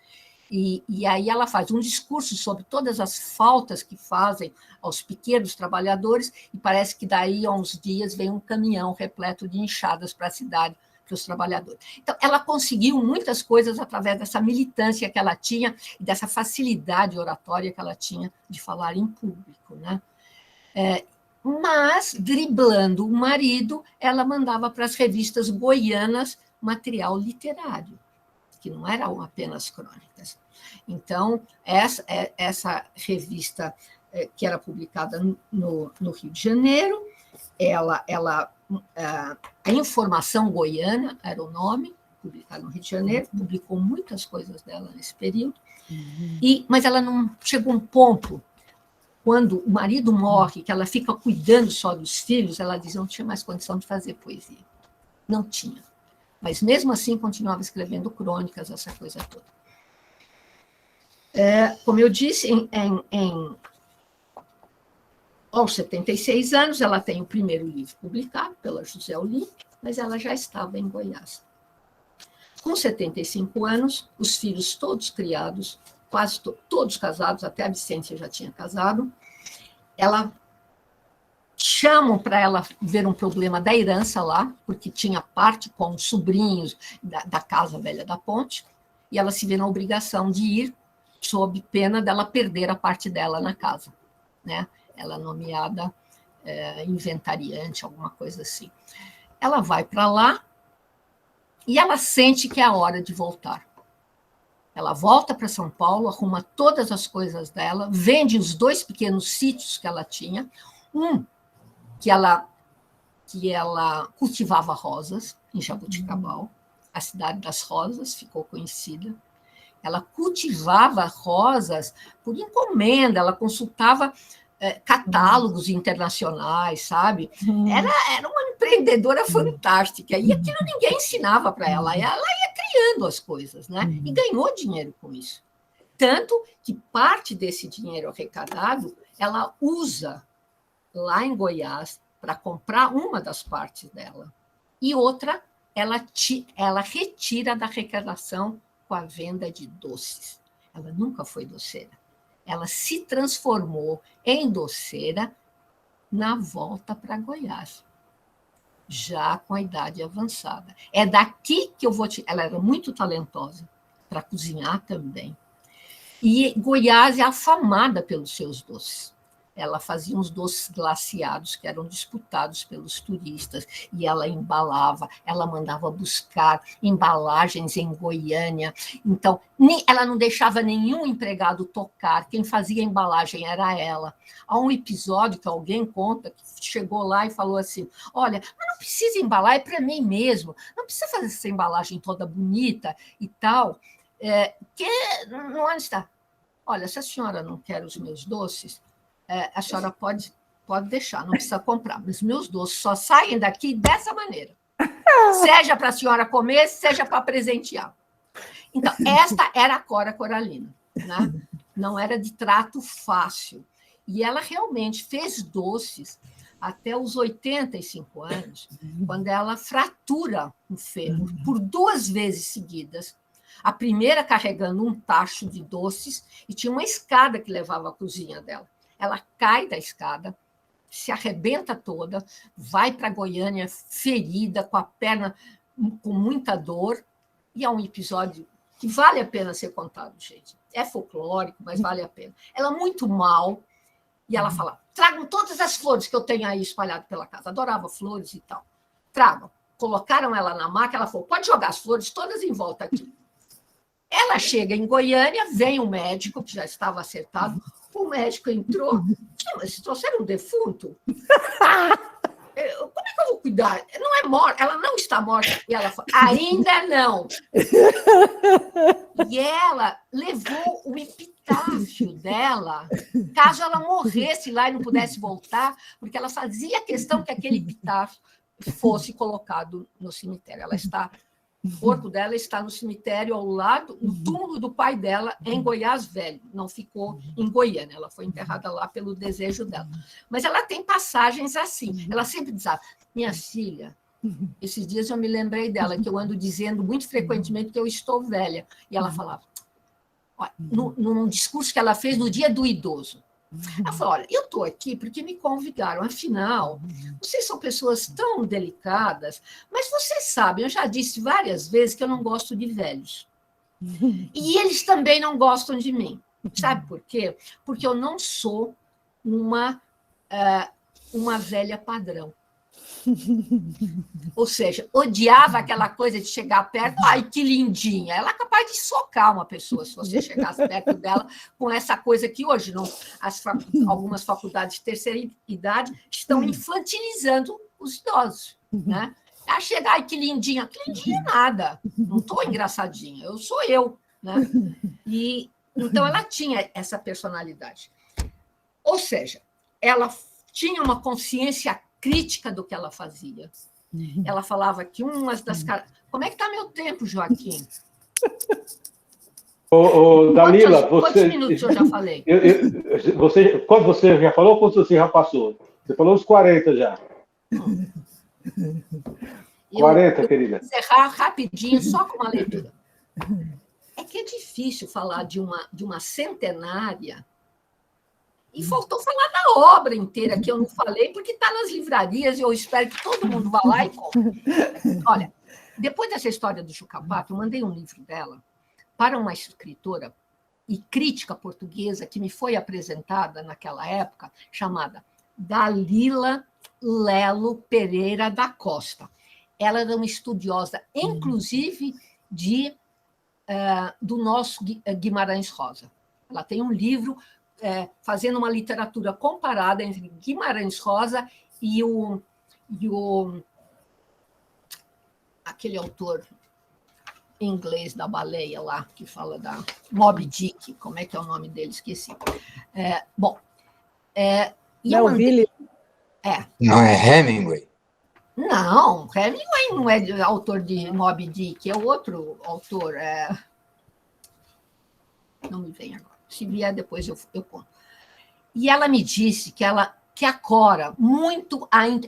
E aí ela faz um discurso sobre todas as faltas que fazem aos pequenos trabalhadores, e parece que daí a uns dias vem um caminhão repleto de enxadas para a cidade, para os trabalhadores. Então, ela conseguiu muitas coisas através dessa militância que ela tinha e dessa facilidade oratória que ela tinha de falar em público, né? Mas, driblando o marido, ela mandava para as revistas goianas material literário, que não eram apenas crônicas. Então, essa revista, que era publicada no Rio de Janeiro, a Informação Goiana era o nome, publicado no Rio de Janeiro, publicou muitas coisas dela nesse período, mas ela não chegou a um ponto, quando o marido morre, que ela fica cuidando só dos filhos, ela diz: não tinha mais condição de fazer poesia. Não tinha. Mas, mesmo assim, continuava escrevendo crônicas, essa coisa toda. Como eu disse, aos 76 anos, ela tem o primeiro livro publicado pela José Olímpio, mas ela já estava em Goiás. Com 75 anos, os filhos todos criados, quase todos casados, até a Vicência já tinha casado, chamam para ela ver um problema da herança lá, porque tinha parte com os sobrinhos da Casa Velha da Ponte, e ela se vê na obrigação de ir, sob pena dela perder a parte dela na casa, né? Ela é nomeada inventariante, alguma coisa assim. Ela vai para lá e ela sente que é a hora de voltar. Ela volta para São Paulo, arruma todas as coisas dela, vende os 2 pequenos sítios que ela tinha, que ela cultivava rosas, em Jabuticabal, a cidade das rosas ficou conhecida, Ela cultivava rosas por encomenda, ela consultava catálogos internacionais, sabe? Era uma empreendedora fantástica, e aquilo ninguém ensinava para ela, ela ia criando as coisas, né? E ganhou dinheiro com isso. Tanto que parte desse dinheiro arrecadado ela usa lá em Goiás para comprar uma das partes dela, e outra ela retira da arrecadação com a venda de doces. Ela nunca foi doceira. Ela se transformou em doceira na volta para Goiás, já com a idade avançada. É daqui que eu vou te... Ela era muito talentosa para cozinhar também. E Goiás é afamada pelos seus doces. Ela fazia uns doces glaciados que eram disputados pelos turistas, e ela embalava, ela mandava buscar embalagens em Goiânia. Então, ela não deixava nenhum empregado tocar, quem fazia a embalagem era ela. Há um episódio que alguém conta que chegou lá e falou assim: olha, mas não precisa embalar, é para mim mesmo, não precisa fazer essa embalagem toda bonita e tal, que não está. Olha, se a senhora não quer os meus doces, a senhora pode deixar, não precisa comprar, mas meus doces só saem daqui dessa maneira. Seja para a senhora comer, seja para presentear. Então, esta era a Cora Coralina, né? Não era de trato fácil. E ela realmente fez doces até os 85 anos, quando ela fratura um fêmur por 2 vezes seguidas. A primeira carregando um tacho de doces, e tinha uma escada que levava à cozinha dela. Ela cai da escada, se arrebenta toda, vai para Goiânia ferida, com a perna com muita dor, e é um episódio que vale a pena ser contado, gente. É folclórico, mas vale a pena. Ela muito mal, e ela fala: tragam todas as flores que eu tenho aí espalhadas pela casa. Adorava flores e tal. Tragam. Colocaram ela na maca, ela falou: pode jogar as flores todas em volta aqui. Ela chega em Goiânia, vem um médico, que já estava acertado. O médico entrou: mas trouxeram um defunto? Como é que eu vou cuidar? Não é morta, ela não está morta. E ela falou: ainda não. E ela levou o epitáfio dela, caso ela morresse lá e não pudesse voltar, porque ela fazia questão que aquele epitáfio fosse colocado no cemitério. O corpo dela está no cemitério ao lado, no túmulo do pai dela, em Goiás Velho. Não ficou em Goiânia, ela foi enterrada lá pelo desejo dela. Mas ela tem passagens assim. Ela sempre diz: minha filha, esses dias eu me lembrei dela, que eu ando dizendo muito frequentemente que eu estou velha. E ela falava, num discurso que ela fez no Dia do Idoso, ela falou: olha, eu estou aqui porque me convidaram, afinal, vocês são pessoas tão delicadas, mas vocês sabem, eu já disse várias vezes que eu não gosto de velhos. E eles também não gostam de mim. Sabe por quê? Porque eu não sou uma velha padrão. Ou seja, odiava aquela coisa de chegar perto, ai, que lindinha. Ela é capaz de socar uma pessoa se você chegasse perto dela com essa coisa que hoje algumas faculdades de terceira idade estão infantilizando os idosos, né? A chegar, ai, que lindinha nada, não estou engraçadinha, eu sou eu, né? E então ela tinha essa personalidade. Ou seja, ela tinha uma consciência crítica do que ela fazia. Ela falava que umas das... Como é que está meu tempo, Joaquim? Dalila, quantos minutos eu já falei? Quanto você já falou, quanto você já passou? Você falou uns 40 já. 40, querida. Vou encerrar rapidinho, só com uma leitura. É que é difícil falar de uma centenária. E faltou falar da obra inteira, que eu não falei, porque está nas livrarias e eu espero que todo mundo vá lá e compre. Olha, depois dessa história do Juca Pato, eu mandei um livro dela para uma escritora e crítica portuguesa que me foi apresentada naquela época, chamada Dalila Lelo Pereira da Costa. Ela era uma estudiosa, inclusive, do nosso Guimarães Rosa. Ela tem um livro fazendo uma literatura comparada entre Guimarães Rosa e aquele autor em inglês da baleia lá, que fala da Moby Dick, como é que é o nome dele? Esqueci. Melville. Não é Hemingway? Não, Hemingway não é autor de Moby Dick, é outro autor. Não me vem agora. Se vier, depois eu conto. E ela me disse que a Cora,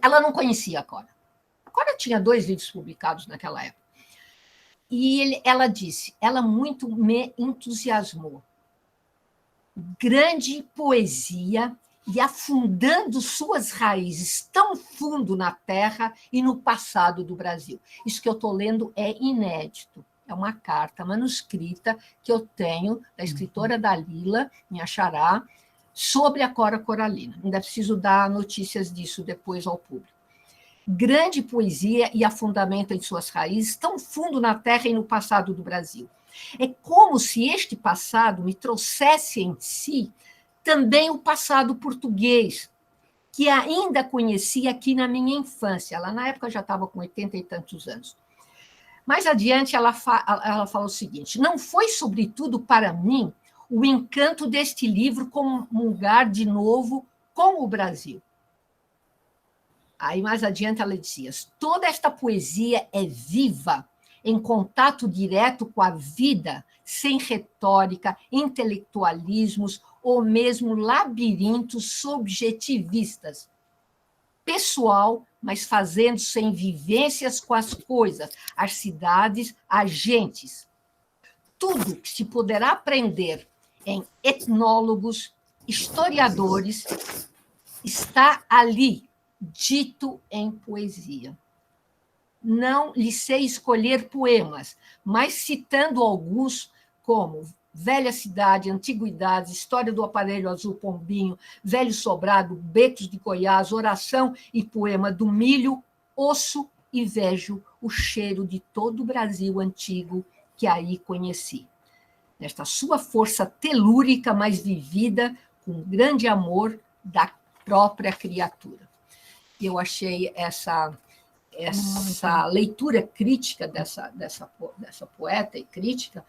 ela não conhecia a Cora. A Cora tinha 2 livros publicados naquela época. E ela disse, ela muito me entusiasmou. Grande poesia e afundando suas raízes tão fundo na terra e no passado do Brasil. Isso que eu estou lendo é inédito. É uma carta manuscrita que eu tenho da escritora Dalila, minha xará, sobre a Cora Coralina. Ainda preciso dar notícias disso depois ao público. Grande poesia e afundamento em suas raízes, tão fundo na terra e no passado do Brasil. É como se este passado me trouxesse em si também o passado português, que ainda conheci aqui na minha infância. Ela, na época, já estava com 80 e tantos anos. Mais adiante, ela fala o seguinte: não foi, sobretudo, para mim, o encanto deste livro comungar de novo com o Brasil. Aí, mais adiante, ela dizia: toda esta poesia é viva, em contato direto com a vida, sem retórica, intelectualismos ou mesmo labirintos subjetivistas. Pessoal, mas fazendo-se em vivências com as coisas, as cidades, as gentes. Tudo que se poderá aprender em etnólogos, historiadores, está ali, dito em poesia. Não lhe sei escolher poemas, mas citando alguns como Velha Cidade, Antiguidades, História do Aparelho Azul Pombinho, Velho Sobrado, Becos de Goiás, Oração e Poema do Milho, ouço e vejo o cheiro de todo o Brasil antigo que aí conheci. Nesta sua força telúrica, mas vivida com grande amor da própria criatura. Eu achei essa leitura crítica dessa poeta e crítica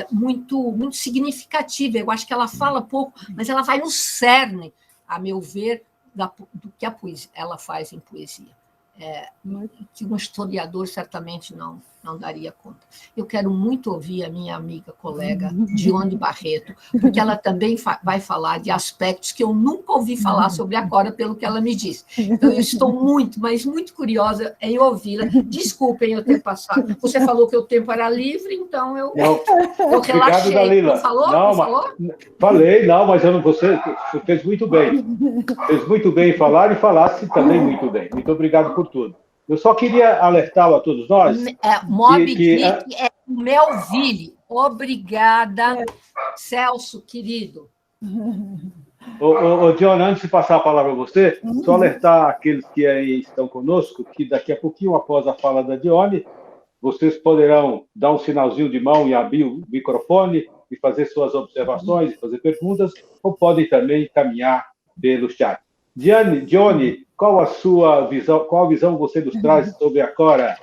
muito, muito significativa. Eu acho que ela fala pouco, mas ela vai no cerne, a meu ver, do que ela faz em poesia. Que um historiador certamente não daria conta. Eu quero muito ouvir a minha amiga, colega, Dione Barreto, porque ela também vai falar de aspectos que eu nunca ouvi falar sobre a Cora, pelo que ela me disse. Então, eu estou muito, mas muito curiosa em ouvi-la. Desculpem eu ter passado. Você falou que o tempo era livre, então eu relaxei. Dalila. Não falou? Não, falou? Falei, não, mas eu não, você fez muito bem. Fez muito bem em falar e falasse também muito bem. Muito obrigado por tudo. Eu só queria alertar a todos nós... Moby Dick é Melville. Obrigada, Celso, querido. Dione, antes de passar a palavra a você, só alertar aqueles que aí estão conosco, que daqui a pouquinho, após a fala da Dione, vocês poderão dar um sinalzinho de mão e abrir o microfone e fazer suas observações, fazer perguntas, ou podem também caminhar pelo chat. Dione, qual a sua visão, qual a visão você nos traz sobre a Cora?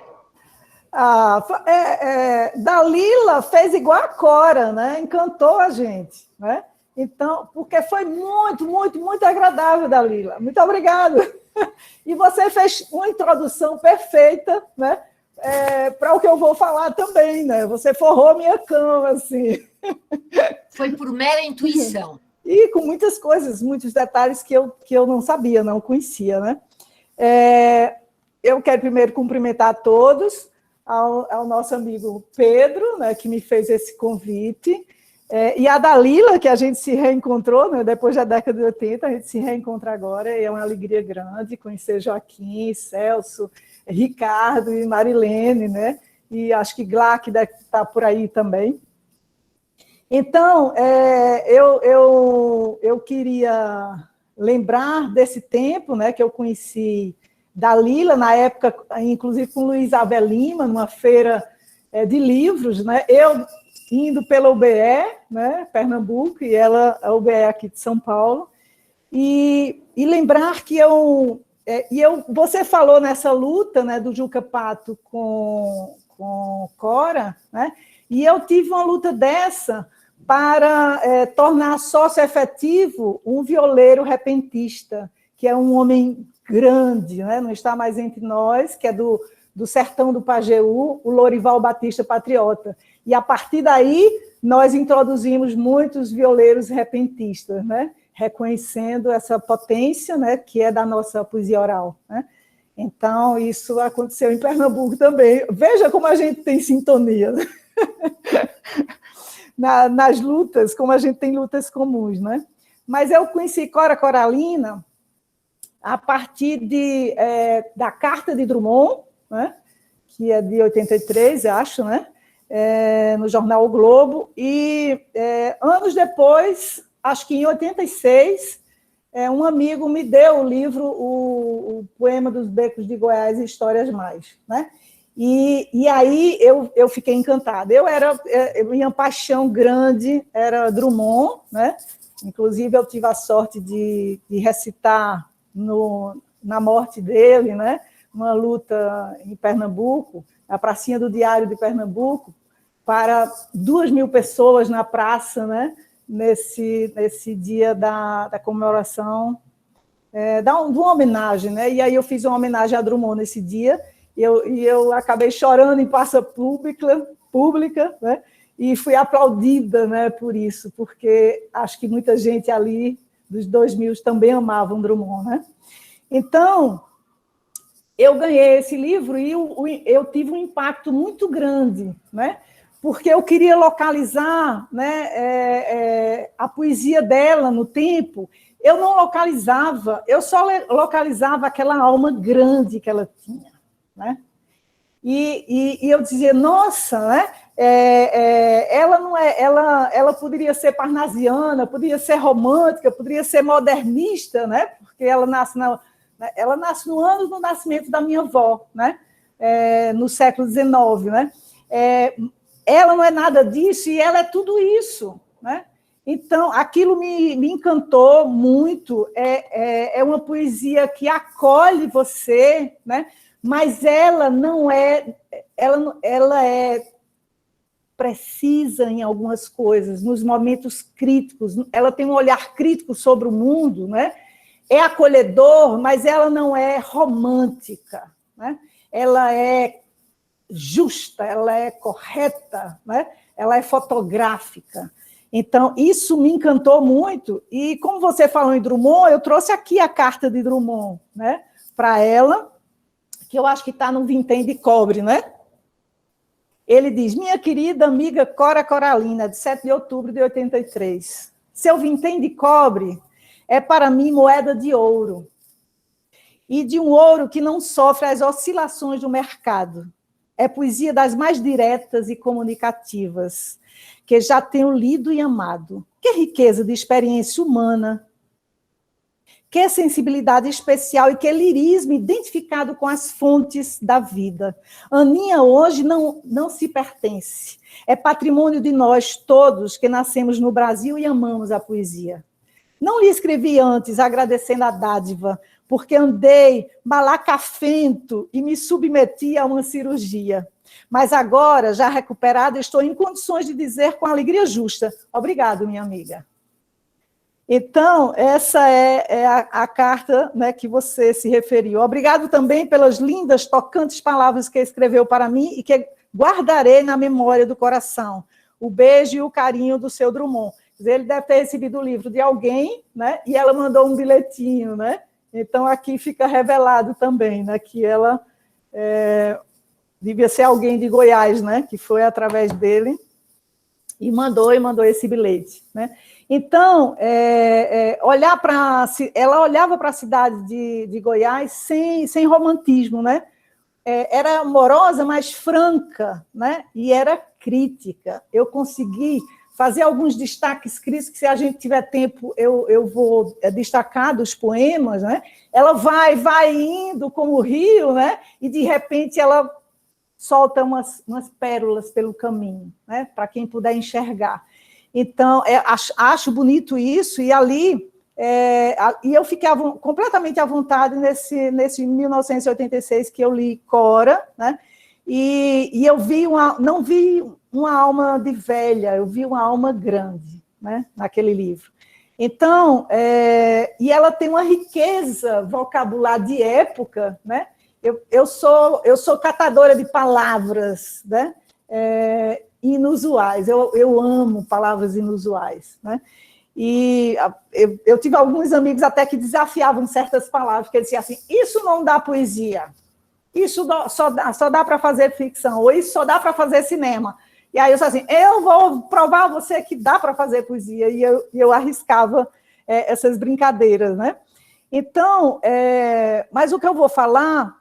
Dalila fez igual a Cora, né? Encantou a gente, né? Então, porque foi muito, muito, muito agradável, Dalila. Muito obrigada. E você fez uma introdução perfeita, né? Para o que eu vou falar também, né? Você forrou minha cama, assim. Foi por mera intuição. E com muitas coisas, muitos detalhes que eu não sabia, não conhecia, né? Eu quero primeiro cumprimentar a todos, ao nosso amigo Pedro, né, que me fez esse convite, e a Dalila, que a gente se reencontrou, né, depois da década de 80, a gente se reencontra agora, e é uma alegria grande conhecer Joaquim, Celso, Ricardo e Marilene, né? E acho que Glac deve estar por aí também. Então, eu queria lembrar desse tempo, né, que eu conheci Dalila, na época, inclusive com Luiz Abel Lima, numa feira de livros, né, eu indo pela UBE, né, Pernambuco, e ela, a UBE aqui de São Paulo, e lembrar que você falou nessa luta, né, do Juca Pato com Cora, né? E eu tive uma luta dessa para tornar sócio-efetivo um violeiro repentista, que é um homem grande, né? Não está mais entre nós, que é do sertão do Pajeú, o Lorival Batista Patriota. E, a partir daí, nós introduzimos muitos violeiros repentistas, né? Reconhecendo essa potência, né? Que é da nossa poesia oral, né? Então, isso aconteceu em Pernambuco também. Veja como a gente tem sintonia, né? Nas lutas, como a gente tem lutas comuns, né? Mas eu conheci Cora Coralina a partir da Carta de Drummond, né? Que é de 83, acho, né? No jornal O Globo, e anos depois, acho que em 86, um amigo me deu o livro, o Poema dos Becos de Goiás e Histórias Mais, né? E aí eu fiquei encantada. Minha paixão grande era Drummond, né? Inclusive, eu tive a sorte de recitar na morte dele, né? Uma luta em Pernambuco, na pracinha do Diário de Pernambuco, para 2.000 pessoas na praça, né? Nesse dia da comemoração, de uma homenagem, né? E aí eu fiz uma homenagem a Drummond nesse dia, e eu acabei chorando em praça pública, né? E fui aplaudida, né, por isso, porque acho que muita gente ali, dos 2000, também amavam Drummond, né? Então, eu ganhei esse livro e eu tive um impacto muito grande, né? Porque eu queria localizar, né, a poesia dela no tempo. Eu não localizava, eu só localizava aquela alma grande que ela tinha, né? E eu dizia, nossa, né? Ela poderia ser parnasiana, poderia ser romântica, poderia ser modernista, né? Porque ela nasce no ano do nascimento da minha avó, né? No século XIX, né? Ela não é nada disso e ela é tudo isso, né? Então, aquilo me encantou muito. É uma poesia que acolhe você, né? Mas ela não é... Ela é precisa em algumas coisas, nos momentos críticos. Ela tem um olhar crítico sobre o mundo, né? É acolhedor, mas ela não é romântica, né? Ela é justa, ela é correta, né? Ela é fotográfica. Então, isso me encantou muito. E, como você falou em Drummond, eu trouxe aqui a carta de Drummond, né, para ela, que eu acho que está no Vintém de Cobre, né? Ele diz, minha querida amiga Cora Coralina, de 7 de outubro de 83, seu Vintém de Cobre é para mim moeda de ouro, e de um ouro que não sofre as oscilações do mercado. É poesia das mais diretas e comunicativas, que já tenho lido e amado. Que riqueza de experiência humana, que sensibilidade especial e que lirismo identificado com as fontes da vida. Aninha hoje não se pertence. É patrimônio de nós todos que nascemos no Brasil e amamos a poesia. Não lhe escrevi antes, agradecendo a dádiva, porque andei malacafento e me submeti a uma cirurgia. Mas agora, já recuperada, estou em condições de dizer com alegria justa, obrigado, minha amiga. Então, essa é a carta, né, que você se referiu. Obrigado também pelas lindas, tocantes palavras que escreveu para mim e que guardarei na memória do coração. O beijo e o carinho do seu Drummond. Ele deve ter recebido o livro de alguém, né, e ela mandou um bilhetinho, né? Então, aqui fica revelado também, né, que ela devia ser alguém de Goiás, né, que foi através dele e mandou esse bilhete, né? Então, ela olhava para a cidade de Goiás sem romantismo, né? Era amorosa, mas franca, né? E era crítica. Eu consegui fazer alguns destaques críticos, que se a gente tiver tempo, eu vou destacar dos poemas, né? Ela vai indo como o rio, né? E, de repente, ela solta umas pérolas pelo caminho, né? Para quem puder enxergar. Então, acho bonito isso, e ali e eu fiquei completamente à vontade nesse 1986 que eu li Cora, né? E eu não vi uma alma de velha, eu vi uma alma grande, né, naquele livro. Então, e ela tem uma riqueza vocabular de época, né? Eu sou catadora de palavras, né? Inusuais, eu amo palavras inusuais, né? E eu tive alguns amigos até que desafiavam certas palavras, que eles diziam assim, isso não dá poesia, isso só dá para fazer ficção, ou isso só dá para fazer cinema. E aí eu disse assim, eu vou provar a você que dá para fazer poesia, e eu arriscava essas brincadeiras, né? Então, mas o que eu vou falar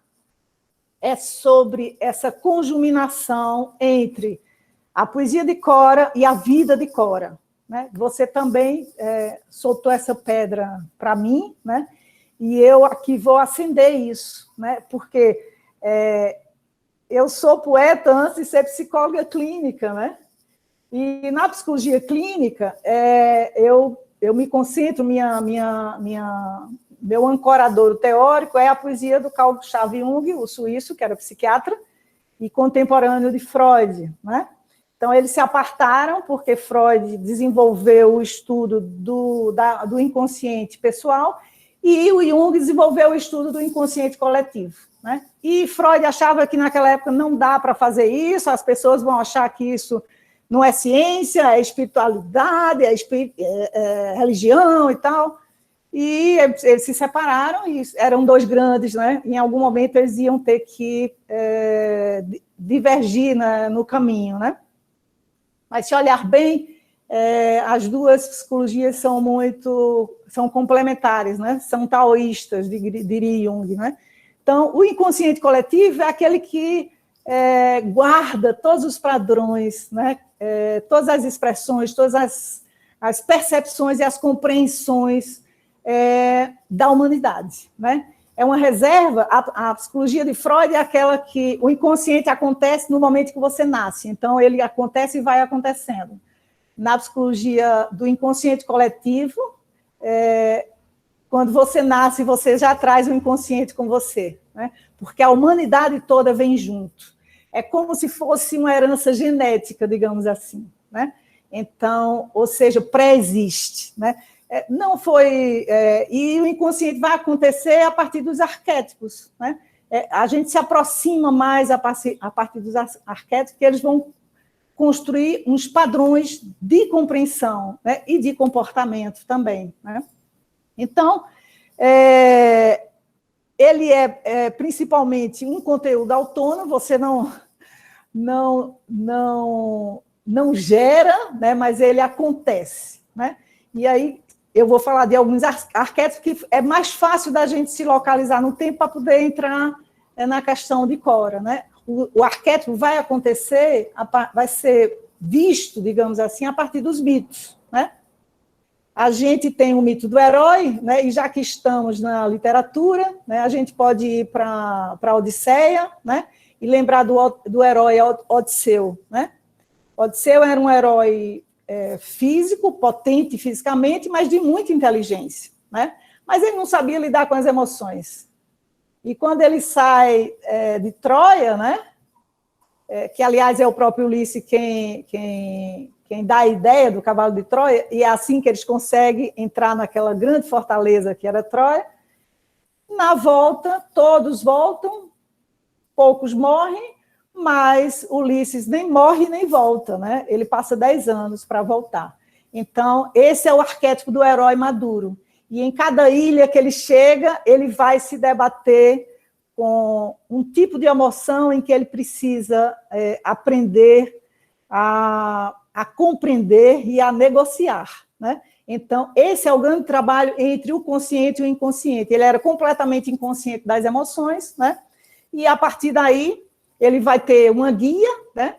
é sobre essa conjuminação entre a poesia de Cora e a vida de Cora, né? Você também soltou essa pedra para mim, né? E eu aqui vou acender isso, né? Porque eu sou poeta antes de ser psicóloga clínica, né? E na psicologia clínica, eu me concentro, meu ancorador teórico é a poesia do Carl Gustav Jung, o suíço, que era psiquiatra, e contemporâneo de Freud, né? Então, eles se apartaram porque Freud desenvolveu o estudo do inconsciente pessoal e o Jung desenvolveu o estudo do inconsciente coletivo, né? E Freud achava que naquela época não dá para fazer isso, as pessoas vão achar que isso não é ciência, é espiritualidade, é religião e tal. E eles se separaram e eram dois grandes, né? Em algum momento eles iam ter que divergir, né, no caminho, né? Mas, se olhar bem, as duas psicologias são complementares, né? São taoístas, diria Jung, né? Então, o inconsciente coletivo é aquele que guarda todos os padrões, né? Todas as expressões, todas as percepções e as compreensões da humanidade, né? É uma reserva, a psicologia de Freud é aquela que o inconsciente acontece no momento que você nasce, então ele acontece e vai acontecendo. Na psicologia do inconsciente coletivo, quando você nasce, você já traz o inconsciente com você, né? Porque a humanidade toda vem junto. É como se fosse uma herança genética, digamos assim, né? Então, ou seja, pré-existe, né? Não foi... e o inconsciente vai acontecer a partir dos arquétipos, né? A gente se aproxima mais a partir dos arquétipos, que eles vão construir uns padrões de compreensão, né? E de comportamento também, né? Então, ele é principalmente um conteúdo autônomo, você não gera, né? Mas ele acontece, né? E aí eu vou falar de alguns arquétipos que é mais fácil da gente se localizar no tempo para poder entrar na questão de Cora, né? O arquétipo vai acontecer, vai ser visto, digamos assim, a partir dos mitos, né? A gente tem o mito do herói, né? E já que estamos na literatura, né, a gente pode ir para a Odisseia, né? E lembrar do herói Odisseu, né? Odisseu era um herói físico, potente fisicamente, mas de muita inteligência, né? Mas ele não sabia lidar com as emoções. E quando ele sai de Troia, né? Que, aliás, é o próprio Ulisses quem dá a ideia do cavalo de Troia, e é assim que eles conseguem entrar naquela grande fortaleza que era Troia. Na volta, todos voltam, poucos morrem, mas Ulisses nem morre nem volta, né? Ele passa 10 anos para voltar. Então, esse é o arquétipo do herói maduro. E em cada ilha que ele chega, ele vai se debater com um tipo de emoção em que ele precisa aprender a compreender e a negociar, né? Então, esse é o grande trabalho entre o consciente e o inconsciente. Ele era completamente inconsciente das emoções, né? E, a partir daí, ele vai ter uma guia, né?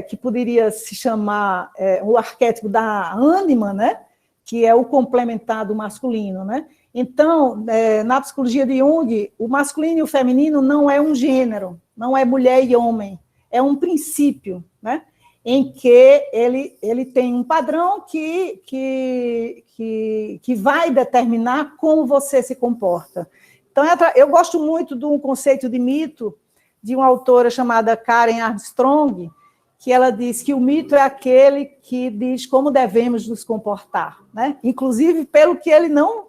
Que poderia se chamar o arquétipo da ânima, né? Que é o complementar do masculino, né? Então, na psicologia de Jung, o masculino e o feminino não é um gênero, não é mulher e homem, é um princípio, né? Em que ele tem um padrão que vai determinar como você se comporta. Então, eu gosto muito de um conceito de mito, de uma autora chamada Karen Armstrong, que ela diz que o mito é aquele que diz como devemos nos comportar, né? Inclusive pelo que ele não,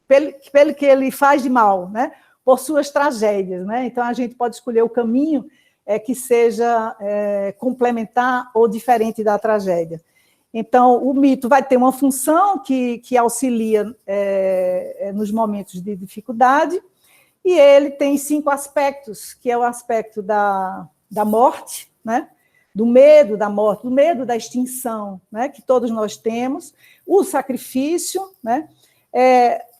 pelo que ele faz de mal, né? Por suas tragédias, né? Então a gente pode escolher o caminho que seja complementar ou diferente da tragédia. Então o mito vai ter uma função que auxilia nos momentos de dificuldade, e ele tem 5 aspectos, que é o aspecto da morte, né? Do medo da morte, do medo da extinção, né, que todos nós temos, o sacrifício, né,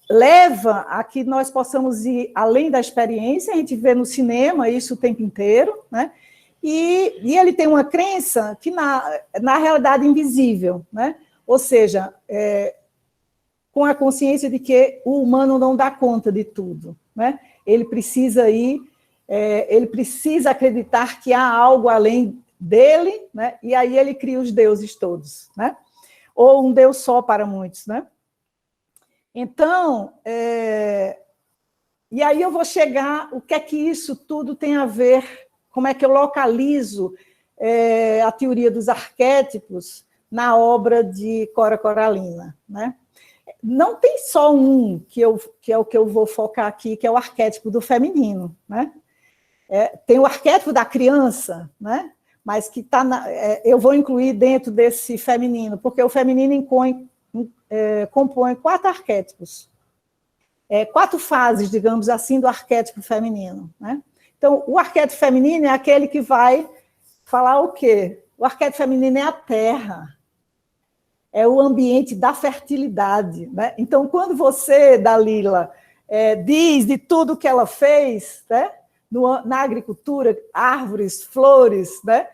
leva a que nós possamos ir além da experiência, a gente vê no cinema isso o tempo inteiro, né, e ele tem uma crença que na realidade invisível, né, ou seja, com a consciência de que o humano não dá conta de tudo, né, ele precisa acreditar que há algo além dele, né? E aí ele cria os deuses todos, né? Ou um Deus só para muitos, né? Então, e aí eu vou chegar, o que é que isso tudo tem a ver, como é que eu localizo a teoria dos arquétipos na obra de Cora Coralina, né? Não tem só um que é o que eu vou focar aqui, que é o arquétipo do feminino, né? Tem o arquétipo da criança, né? Mas que eu vou incluir dentro desse feminino, porque o feminino compõe 4 arquétipos, 4 fases, digamos assim, do arquétipo feminino, né? Então, o arquétipo feminino é aquele que vai falar o quê? O arquétipo feminino é a terra, é o ambiente da fertilidade, né? Então, quando você, Dalila, diz de tudo que ela fez, né? Na agricultura, árvores, flores, né?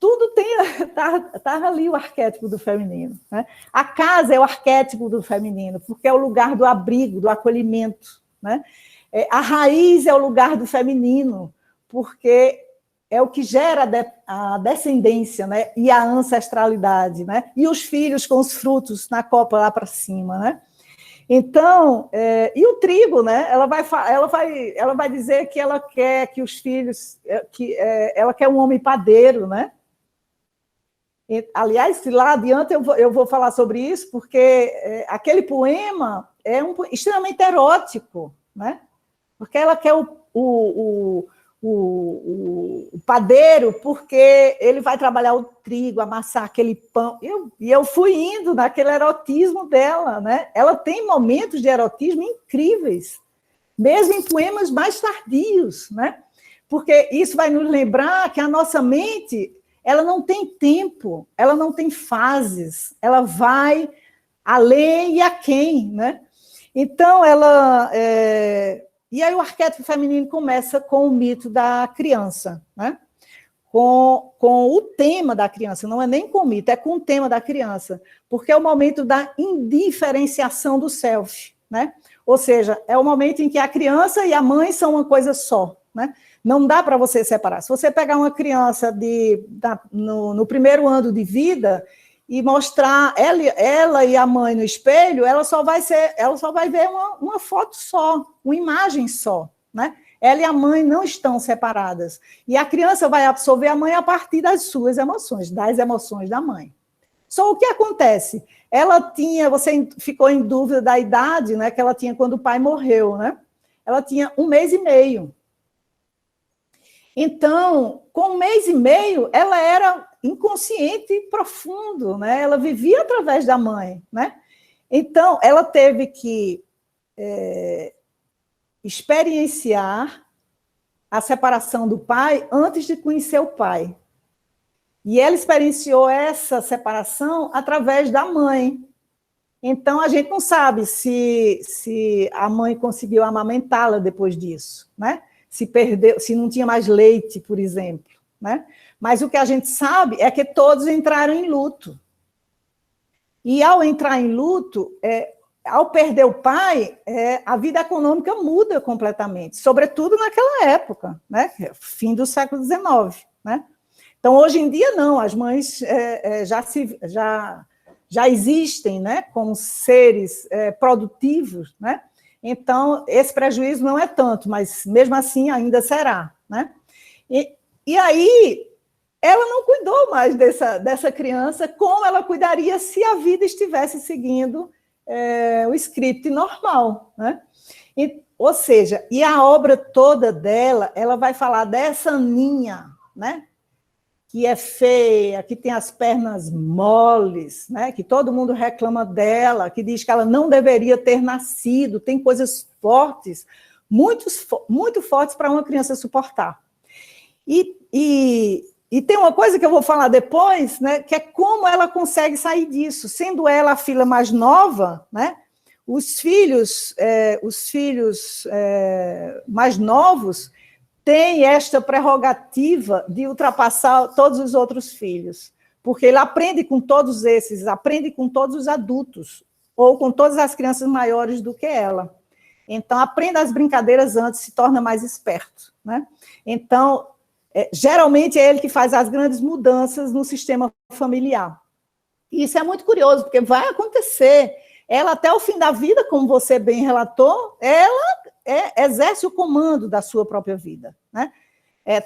Tudo está ali o arquétipo do feminino, né? A casa é o arquétipo do feminino, porque é o lugar do abrigo, do acolhimento, né? A raiz é o lugar do feminino, porque é o que gera a descendência, né? E a ancestralidade, né? E os filhos com os frutos na copa lá para cima, né? Então, e o trigo, né? Ela vai dizer que ela quer que os filhos, ela quer um homem padeiro, né? Aliás, lá adiante eu vou falar sobre isso, porque aquele poema é extremamente erótico, né? Porque ela quer o padeiro, porque ele vai trabalhar o trigo, amassar aquele pão. E eu fui indo naquele erotismo dela, né? Ela tem momentos de erotismo incríveis, mesmo em poemas mais tardios, né? Porque isso vai nos lembrar que a nossa mente, ela não tem tempo, ela não tem fases, ela vai além e aquém, né? Então, E aí o arquétipo feminino começa com o mito da criança, né? Com o tema da criança, não é nem com o mito, é com o tema da criança, porque é o momento da indiferenciação do self, né? Ou seja, é o momento em que a criança e a mãe são uma coisa só, né? Não dá para você separar. Se você pegar uma criança no primeiro ano de vida e mostrar ela e a mãe no espelho, ela só vai ver uma foto só, uma imagem só, né? Ela e a mãe não estão separadas. E a criança vai absorver a mãe a partir das suas emoções, das emoções da mãe. Só o que acontece? Você ficou em dúvida da idade, né, que ela tinha quando o pai morreu, né? Ela tinha 1 mês e meio. Então, com 1 mês e meio, ela era inconsciente e profundo, né? Ela vivia através da mãe, né? Então, ela teve que experienciar a separação do pai antes de conhecer o pai. E ela experienciou essa separação através da mãe. Então, a gente não sabe se a mãe conseguiu amamentá-la depois disso, né? Se perdeu, se não tinha mais leite, por exemplo, né? Mas o que a gente sabe é que todos entraram em luto. E ao entrar em luto, ao perder o pai, a vida econômica muda completamente, sobretudo naquela época, né? Fim do século XIX, né? Então, hoje em dia, não, as mães já existem, né, como seres produtivos, né? Então, esse prejuízo não é tanto, mas mesmo assim ainda será, né? né? E aí, ela não cuidou mais dessa criança como ela cuidaria se a vida estivesse seguindo o script normal, né? Ou seja, e a obra toda dela, ela vai falar dessa Aninha, né? Que é feia, que tem as pernas moles, né? Que todo mundo reclama dela, que diz que ela não deveria ter nascido, tem coisas fortes, muito fortes para uma criança suportar. E tem uma coisa que eu vou falar depois, né? Que é como ela consegue sair disso, sendo ela a filha mais nova, né? Os filhos mais novos têm esta prerrogativa de ultrapassar todos os outros filhos, porque ele aprende com todos esses, aprende com todos os adultos, ou com todas as crianças maiores do que ela. Então, aprende as brincadeiras antes, se torna mais esperto, né? Então, geralmente é ele que faz as grandes mudanças no sistema familiar. E isso é muito curioso, porque vai acontecer. Ela, até o fim da vida, como você bem relatou, ela exerce o comando da sua própria vida, né?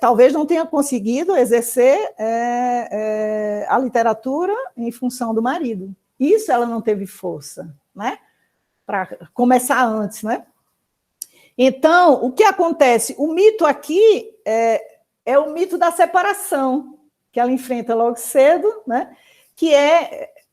Talvez não tenha conseguido exercer a literatura em função do marido. Isso ela não teve força, né? Para começar antes, né? Então, o que acontece? O mito aqui é o mito da separação, que ela enfrenta logo cedo, né? Que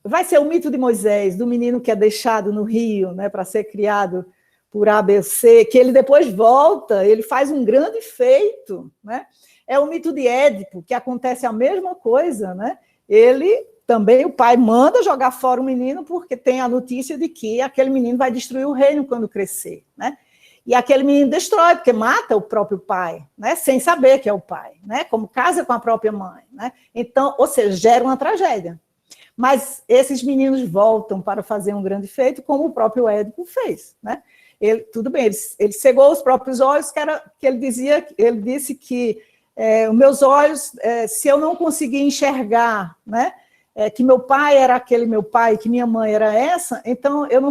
vai ser o mito de Moisés, do menino que é deixado no rio, né, para ser criado por ABC, que ele depois volta, ele faz um grande feito, né? É o mito de Édipo, que acontece a mesma coisa, né? Ele também, o pai manda jogar fora o menino porque tem a notícia de que aquele menino vai destruir o reino quando crescer, né? E aquele menino destrói, porque mata o próprio pai, né? Sem saber que é o pai, né? Como casa com a própria mãe, né? Então, ou seja, gera uma tragédia. Mas esses meninos voltam para fazer um grande feito, como o próprio Édipo fez, né? Tudo bem, ele cegou os próprios olhos, que ele disse que os meus olhos, se eu não conseguir enxergar, né, que meu pai era aquele meu pai, que minha mãe era essa, então eu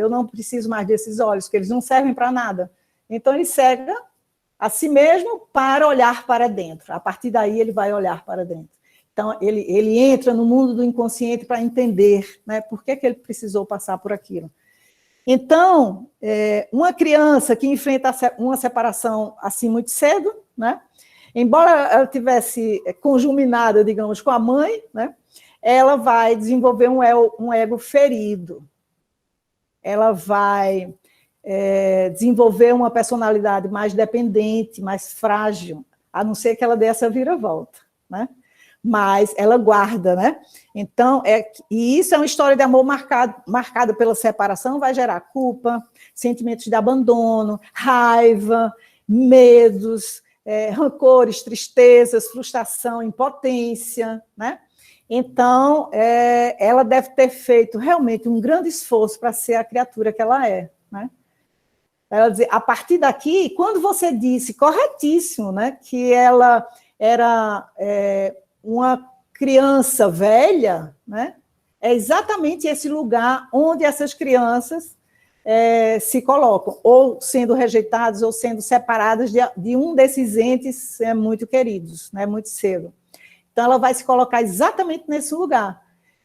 não preciso mais desses olhos, que eles não servem para nada. Então ele cega a si mesmo para olhar para dentro. A partir daí ele vai olhar para dentro. Então, ele entra no mundo do inconsciente para entender, né, por que ele precisou passar por aquilo. Então, uma criança que enfrenta uma separação assim muito cedo, né, embora ela tivesse conjuminada, digamos, com a mãe, né, ela vai desenvolver um ego ferido. Ela vai desenvolver uma personalidade mais dependente, mais frágil, a não ser que ela dê essa viravolta, né? Mas ela guarda, né? Então, e isso é uma história de amor marcada pela separação, vai gerar culpa, sentimentos de abandono, raiva, medos, rancores, tristezas, frustração, impotência, né? Então, ela deve ter feito realmente um grande esforço para ser a criatura que ela é, né? Ela diz, a partir daqui, quando você disse, corretíssimo, né, que ela era uma criança velha, né? É exatamente esse lugar onde essas crianças se colocam, ou sendo rejeitadas, ou sendo separadas de um desses entes muito queridos, né? Muito cedo. Então, ela vai se colocar exatamente nesse lugar.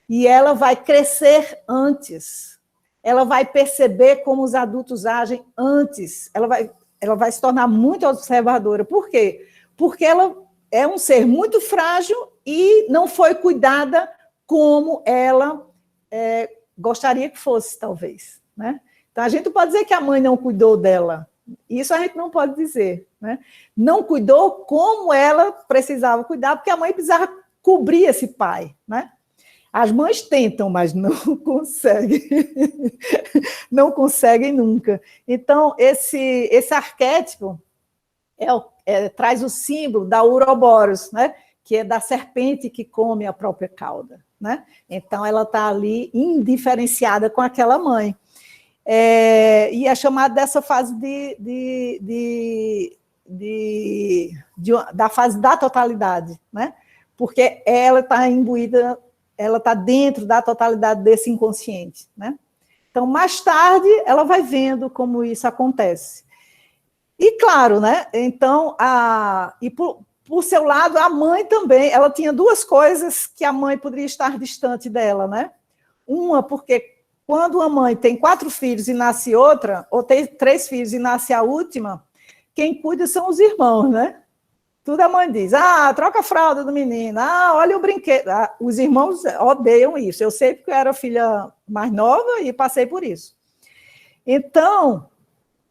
E ela vai crescer antes. Ela vai perceber como os adultos agem antes. Ela vai se tornar muito observadora. Por quê? Porque ela é um ser muito frágil e não foi cuidada como ela gostaria que fosse, talvez, né? Então, a gente pode dizer que a mãe não cuidou dela. Isso a gente não pode dizer, né? Não cuidou como ela precisava cuidar, porque a mãe precisava cobrir esse pai, né? As mães tentam, mas não conseguem. Não conseguem nunca. Então, esse arquétipo traz o símbolo da Ouroboros, né? Que é da serpente que come a própria cauda, né? Então, ela está ali indiferenciada com aquela mãe. E é chamada dessa fase da fase da totalidade, né? Porque ela está imbuída, ela está dentro da totalidade desse inconsciente, né? Então, mais tarde, ela vai vendo como isso acontece. E claro, né? Então, por seu lado, a mãe também, ela tinha duas coisas que a mãe poderia estar distante dela, né? Uma, porque quando a mãe tem 4 filhos e nasce outra, ou tem 3 filhos e nasce a última, quem cuida são os irmãos, né? Tudo a mãe diz, troca a fralda do menino, olha o brinquedo. Os irmãos odeiam isso. Eu sei porque eu era filha mais nova e passei por isso. Então,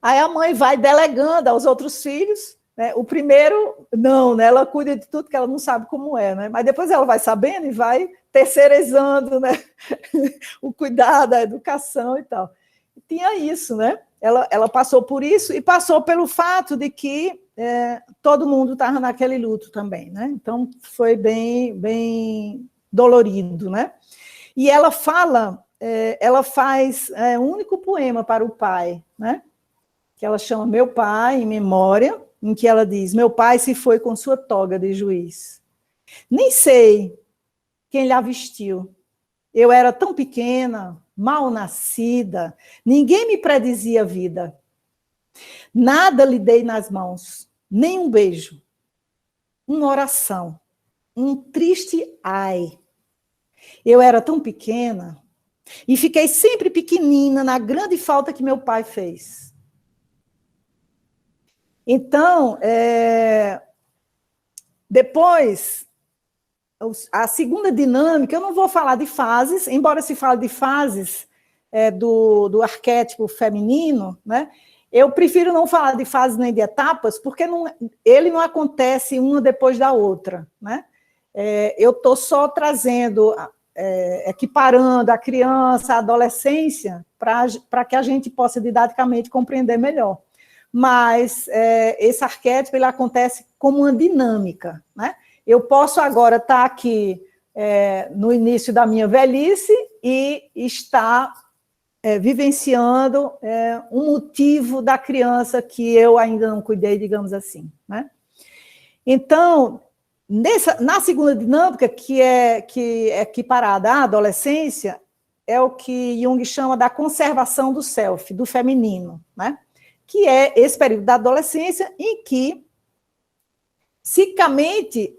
aí a mãe vai delegando aos outros filhos, né? O primeiro, não, né? Ela cuida de tudo que ela não sabe como é, né? Mas depois ela vai sabendo e vai terceirizando, né? O cuidado, a educação e tal. E tinha isso, né? Ela passou por isso e passou pelo fato de que todo mundo estava naquele luto também, né? Então, foi bem dolorido, né? E ela faz um único poema para o pai, né? Que ela chama Meu Pai, em memória, em que ela diz, meu pai se foi com sua toga de juiz. Nem sei quem lhe vestiu. Eu era tão pequena, mal nascida, ninguém me predizia a vida. Nada lhe dei nas mãos, nem um beijo, uma oração, um triste ai. Eu era tão pequena e fiquei sempre pequenina na grande falta que meu pai fez. Então, depois, a segunda dinâmica, eu não vou falar de fases, embora se fale de fases do arquétipo feminino, né? Eu prefiro não falar de fases nem de etapas, porque ele não acontece uma depois da outra, né? Eu estou só trazendo, equiparando a criança, a adolescência, para que a gente possa didaticamente compreender melhor. Mas esse arquétipo ele acontece como uma dinâmica, né? Eu posso agora estar aqui no início da minha velhice e estar vivenciando um motivo da criança que eu ainda não cuidei, digamos assim, né? Então, na segunda dinâmica, que é equiparada à adolescência, é o que Jung chama da conservação do self, do feminino, né? Que é esse período da adolescência em que, psicamente,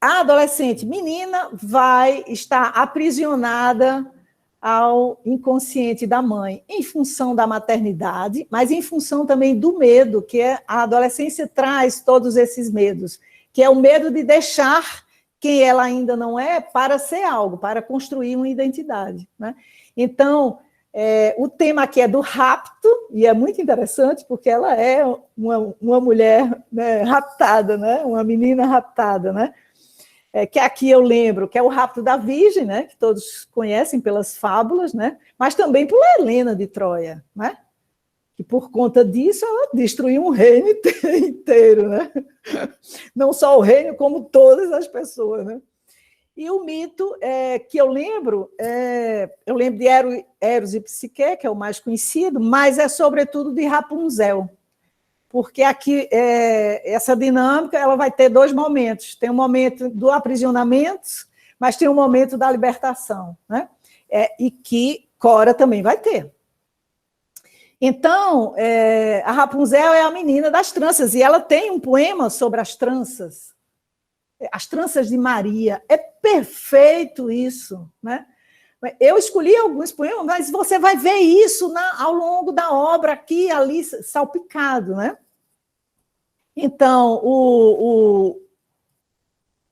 a adolescente menina vai estar aprisionada ao inconsciente da mãe, em função da maternidade, mas em função também do medo, que a adolescência traz todos esses medos, que é o medo de deixar quem ela ainda não é para ser algo, para construir uma identidade, né? Então, o tema aqui é do rapto, e é muito interessante, porque ela é uma mulher, né, raptada, né? Uma menina raptada, né? Que aqui eu lembro, que é o rapto da Virgem, né? Que todos conhecem pelas fábulas, né? Mas também por Helena de Troia, né? Que por conta disso ela destruiu um reino inteiro, né? Não só o reino, como todas as pessoas, né? E o mito que eu lembro de Eros e Psique, que é o mais conhecido, mas é sobretudo de Rapunzel, porque aqui essa dinâmica ela vai ter 2 momentos. Tem um momento do aprisionamento, mas tem um momento da libertação, né? E que Cora também vai ter. Então, a Rapunzel é a menina das tranças, e ela tem um poema sobre as tranças de Maria. É perfeito isso, né? Eu escolhi alguns poemas, mas você vai ver isso ao longo da obra, aqui e ali, salpicado, né? Então,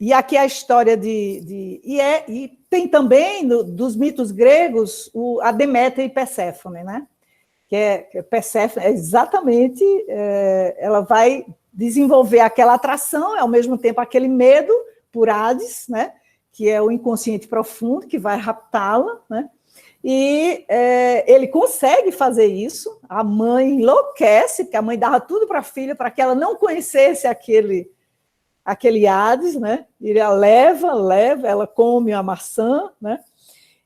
e aqui a história e tem também, dos mitos gregos, a Deméter e Perséfone, né? Que Perséfone exatamente, ela vai desenvolver aquela atração, ao mesmo tempo aquele medo por Hades, né? Que é o inconsciente profundo, que vai raptá-la, né? E ele consegue fazer isso, a mãe enlouquece, porque a mãe dava tudo para a filha, para que ela não conhecesse aquele Hades, né? E ela leva, ela come a maçã, né?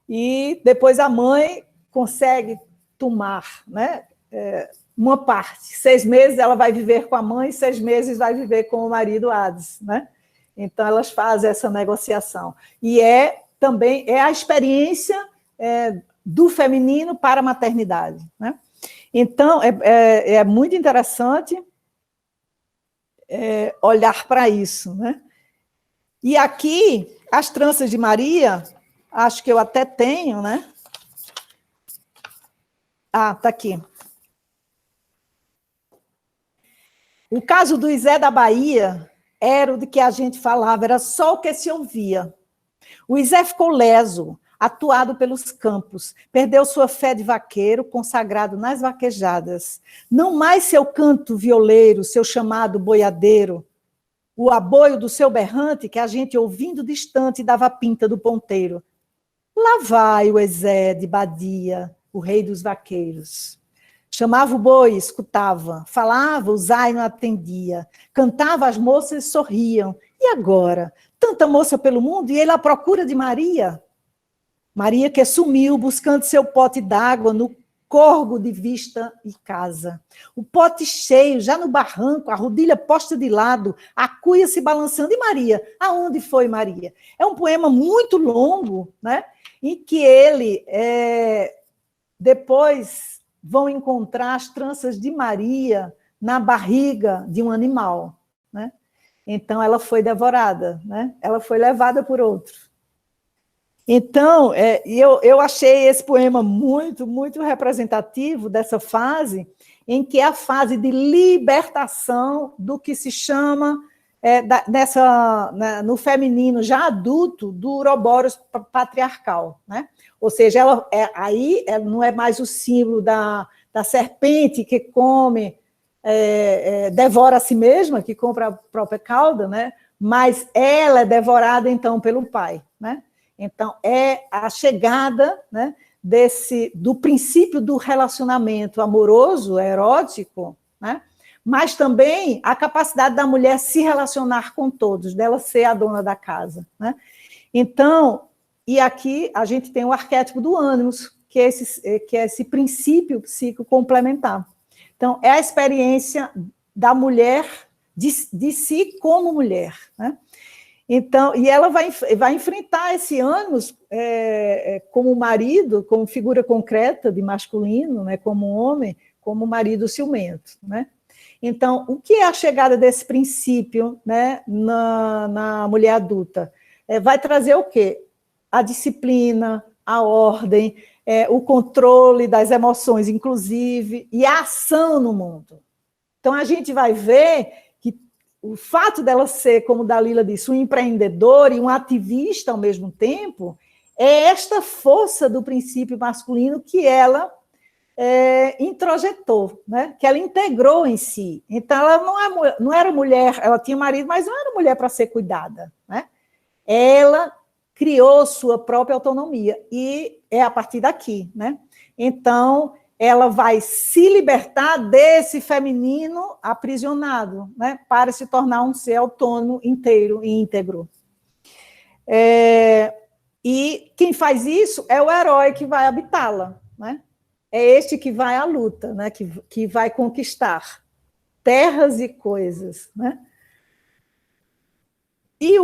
E depois a mãe consegue tomar, né? Uma parte. 6 meses ela vai viver com a mãe, 6 meses vai viver com o marido Hades, né? Então elas fazem essa negociação. E também a experiência do feminino para a maternidade, né? Então é muito interessante, olhar para isso, né? E aqui, as tranças de Maria, acho que eu até tenho, né? Ah, está aqui. O caso do Zé da Bahia era o de que a gente falava, era só o que se ouvia. O Zé ficou leso, atuado pelos campos, perdeu sua fé de vaqueiro, consagrado nas vaquejadas. Não mais seu canto violeiro, seu chamado boiadeiro, o aboio do seu berrante, que a gente, ouvindo distante, dava pinta do ponteiro. Lá vai o Ezé de Badia, o rei dos vaqueiros. Chamava o boi, escutava, falava, o zaino atendia, cantava, as moças sorriam. E agora? Tanta moça pelo mundo e ele à procura de Maria? Maria que sumiu buscando seu pote d'água no corgo de vista e casa. O pote cheio, já no barranco, a rodilha posta de lado, a cuia se balançando. E Maria? Aonde foi Maria? É um poema muito longo, né? Em que ele, depois, vão encontrar as tranças de Maria na barriga de um animal, né? Então, ela foi devorada, né? Ela foi levada por outro. Então, eu achei esse poema muito, muito representativo dessa fase, em que é a fase de libertação do que se chama, no feminino já adulto, do Ouroboros patriarcal, né? Ou seja, aí não é mais o símbolo da serpente que come, devora a si mesma, que compra a própria cauda, né? Mas ela é devorada, então, pelo pai, né? Então, é a chegada, né, do princípio do relacionamento amoroso, erótico, né? Mas também a capacidade da mulher se relacionar com todos, dela ser a dona da casa, né? Então, e aqui a gente tem o arquétipo do ânimos, que é esse princípio psíquico complementar. Então, é a experiência da mulher, de si como mulher, né? Então, e ela vai enfrentar esse ânus como marido, como figura concreta de masculino, né, como homem, como marido ciumento, né? Então, o que é a chegada desse princípio, né, na mulher adulta? Vai trazer o quê? A disciplina, a ordem, o controle das emoções, inclusive, e a ação no mundo. Então, a gente vai ver que o fato dela ser, como Dalila disse, um empreendedor e um ativista ao mesmo tempo, é esta força do princípio masculino que ela introjetou, né? Que ela integrou em si. Então, ela não era mulher, ela tinha marido, mas não era mulher para ser cuidada, né? Ela criou sua própria autonomia, e é a partir daqui, né? Então, ela vai se libertar desse feminino aprisionado, né, para se tornar um ser autônomo, inteiro e íntegro. E quem faz isso é o herói que vai habitá-la, né? É este que vai à luta, né, que vai conquistar terras e coisas, né? E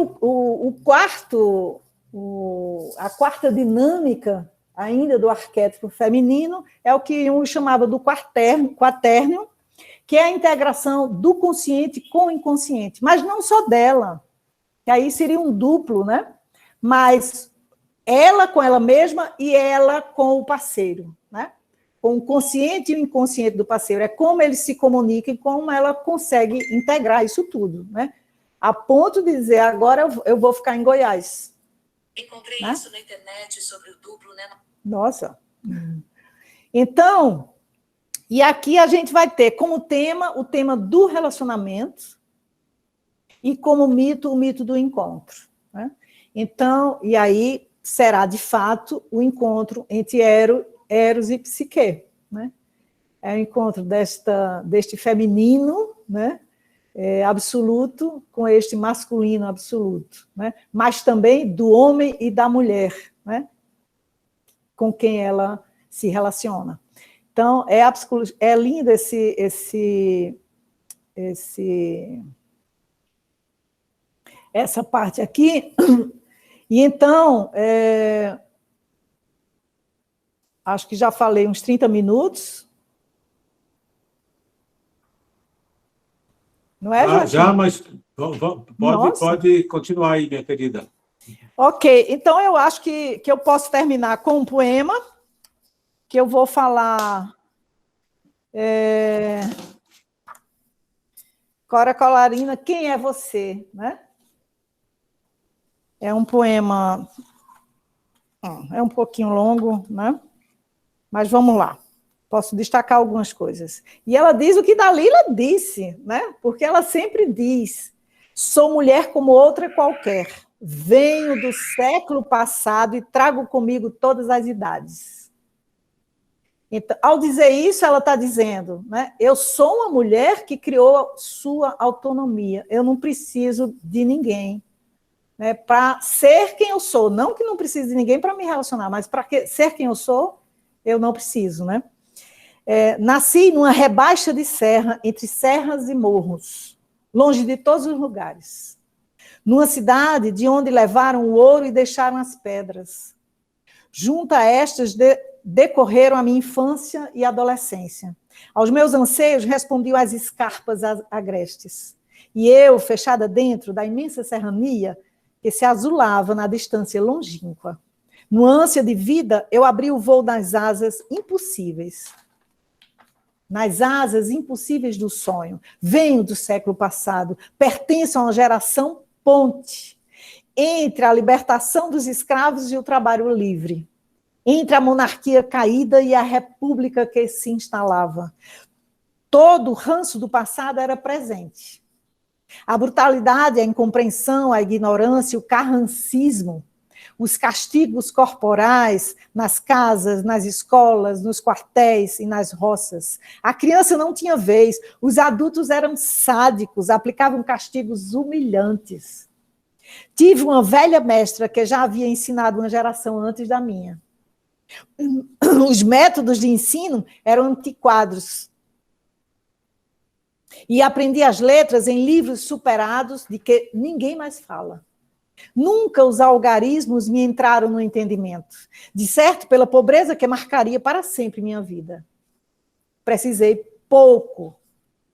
a quarta dinâmica ainda do arquétipo feminino, é o que um chamava do quatérnio, que é a integração do consciente com o inconsciente, mas não só dela, que aí seria um duplo, né? Mas ela com ela mesma e ela com o parceiro, né? Com o consciente e o inconsciente do parceiro. É como eles se comunicam e como ela consegue integrar isso tudo, né? A ponto de dizer, agora eu vou ficar em Goiás. Encontrei isso na internet sobre o duplo, né? Nossa. Então, e aqui a gente vai ter como tema o tema do relacionamento e como mito, o mito do encontro, né? Então, e aí será, de fato, o encontro entre Eros e Psique, né? É o encontro deste feminino, né, absoluto com este masculino absoluto, né? Mas também do homem e da mulher, né, com quem ela se relaciona. Então, é lindo essa parte aqui. E então, acho que já falei uns 30 minutos. Não é, Joaquim? Já, mas pode continuar aí, minha querida. Ok, então eu acho que eu posso terminar com um poema, que eu vou falar... Cora Colarina, quem é você? Né? É um poema... É um pouquinho longo, né? Mas vamos lá. Posso destacar algumas coisas. E ela diz o que Dalila disse, né? Porque ela sempre diz: sou mulher como outra qualquer, venho do século passado e trago comigo todas as idades. Então, ao dizer isso, ela está dizendo, né? Eu sou uma mulher que criou sua autonomia, eu não preciso de ninguém, né, para ser quem eu sou. Não que não precise de ninguém para me relacionar, mas para ser quem eu sou, eu não preciso, né? Nasci numa rebaixa de serra, entre serras e morros, longe de todos os lugares. Numa cidade de onde levaram o ouro e deixaram as pedras. Junto a estas decorreram a minha infância e adolescência. Aos meus anseios respondiam as escarpas agrestes. E eu, fechada dentro da imensa serrania, que se azulava na distância longínqua. No ânsia de vida, eu abri o voo nas asas impossíveis. Nas asas impossíveis do sonho. Venho do século passado, pertenço a uma geração ponte entre a libertação dos escravos e o trabalho livre, entre a monarquia caída e a república que se instalava. Todo o ranço do passado era presente. A brutalidade, a incompreensão, a ignorância, o carrancismo, os castigos corporais nas casas, nas escolas, nos quartéis e nas roças. A criança não tinha vez, os adultos eram sádicos, aplicavam castigos humilhantes. Tive uma velha mestra que já havia ensinado uma geração antes da minha. Os métodos de ensino eram antiquados. E aprendi as letras em livros superados de que ninguém mais fala. Nunca os algarismos me entraram no entendimento, de certo pela pobreza que marcaria para sempre minha vida. Precisei pouco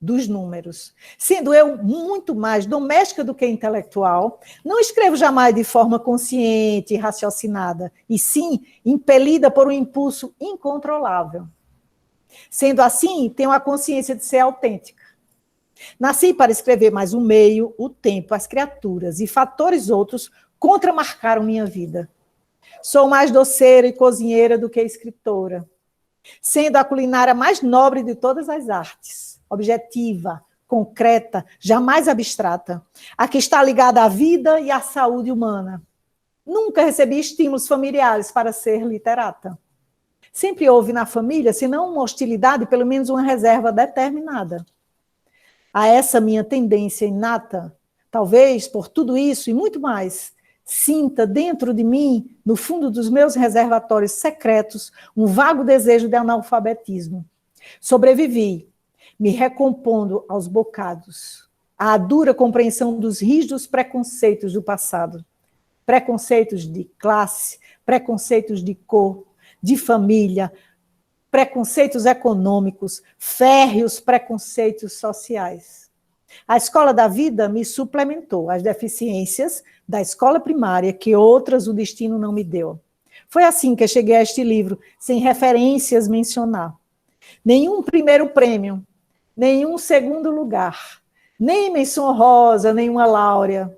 dos números. Sendo eu muito mais doméstica do que intelectual, não escrevo jamais de forma consciente e raciocinada, e sim impelida por um impulso incontrolável. Sendo assim, tenho a consciência de ser autêntica. Nasci para escrever, mas o meio, o tempo, as criaturas e fatores outros contramarcaram minha vida. Sou mais doceira e cozinheira do que escritora, sendo a culinária mais nobre de todas as artes, objetiva, concreta, jamais abstrata, a que está ligada à vida e à saúde humana. Nunca recebi estímulos familiares para ser literata. Sempre houve na família, se não uma hostilidade, pelo menos uma reserva determinada. A essa minha tendência inata, talvez por tudo isso e muito mais, sinta dentro de mim, no fundo dos meus reservatórios secretos, um vago desejo de analfabetismo. Sobrevivi, me recompondo aos bocados, à dura compreensão dos rígidos preconceitos do passado. Preconceitos de classe, preconceitos de cor, de família, preconceitos econômicos, férreos preconceitos sociais. A escola da vida me suplementou as deficiências da escola primária que outras o destino não me deu. Foi assim que eu cheguei a este livro, sem referências mencionar. Nenhum primeiro prêmio, nenhum segundo lugar, nem menção honrosa, nenhuma láurea.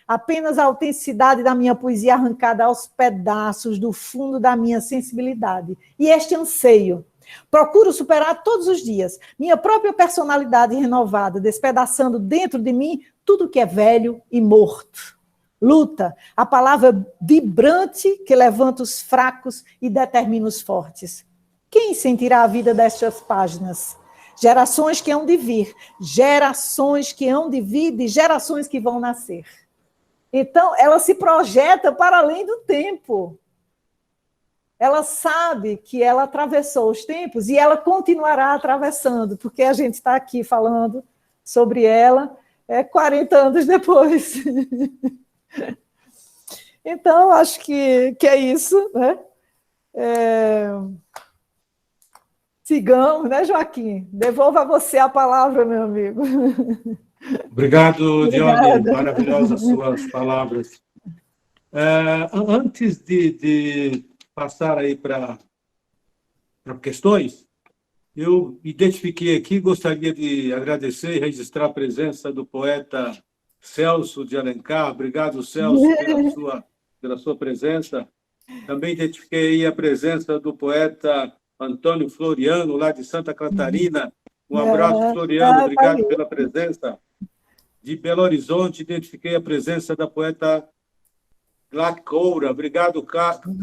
Apenas a autenticidade da minha poesia arrancada aos pedaços do fundo da minha sensibilidade. E este anseio. Procuro superar todos os dias minha própria personalidade renovada, despedaçando dentro de mim tudo que é velho e morto. Luta, a palavra vibrante que levanta os fracos e determina os fortes. Quem sentirá a vida destas páginas? Gerações que hão de vir, gerações que hão de vir e gerações que vão nascer. Então, ela se projeta para além do tempo. Ela sabe que ela atravessou os tempos e ela continuará atravessando, porque a gente está aqui falando sobre ela 40 anos depois. Então, acho que é isso, né? sigamos, né, Joaquim? Devolvo a você a palavra, meu amigo. Obrigado, Dione. Maravilhosas suas palavras. Antes de passar aí para questões, eu identifiquei aqui, gostaria de agradecer e registrar a presença do poeta Celso de Alencar. Obrigado, Celso, pela sua presença. Também identifiquei a presença do poeta Antônio Floriano, lá de Santa Catarina. Um abraço, Floriano, obrigado pela presença. De Belo Horizonte, identifiquei a presença da poeta Glac Coura. Obrigado, Glac, um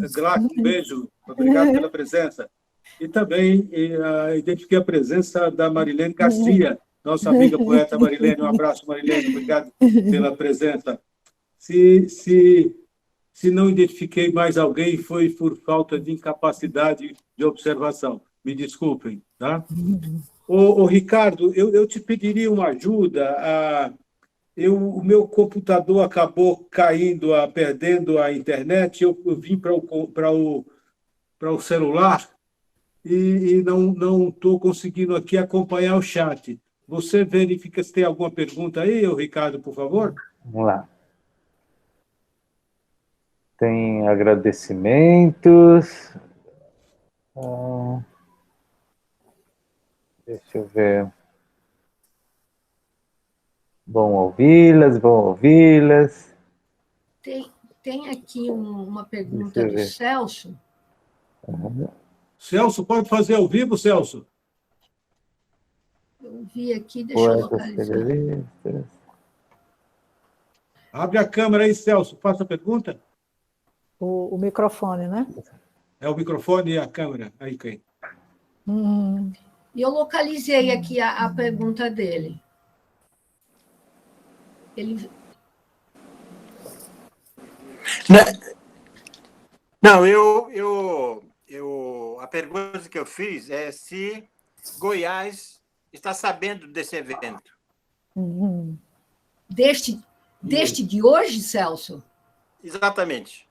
beijo. Obrigado pela presença. E também identifiquei a presença da Marilene Garcia, nossa amiga poeta Marilene. Um abraço, Marilene. Obrigado pela presença. Se não identifiquei mais alguém, foi por falta de incapacidade de observação. Me desculpem, tá? Ô Ricardo, eu te pediria uma ajuda. O meu computador acabou caindo, perdendo a internet. Eu vim para o celular e não estou conseguindo aqui acompanhar o chat. Você verifica se tem alguma pergunta aí, Ricardo, por favor? Vamos lá. Tem agradecimentos. Deixa eu ver. Bom ouvi-las. Tem aqui uma pergunta do Celso. Celso, pode fazer ao vivo, Celso? Eu vi aqui, deixa eu localizar. Abre a câmera aí, Celso, faça a pergunta. O microfone, né? É o microfone e a câmera. Aí, quem? E eu localizei aqui a pergunta dele. Ele... Não, a pergunta que eu fiz é se Goiás está sabendo desse evento. Deste de hoje, Celso? Exatamente.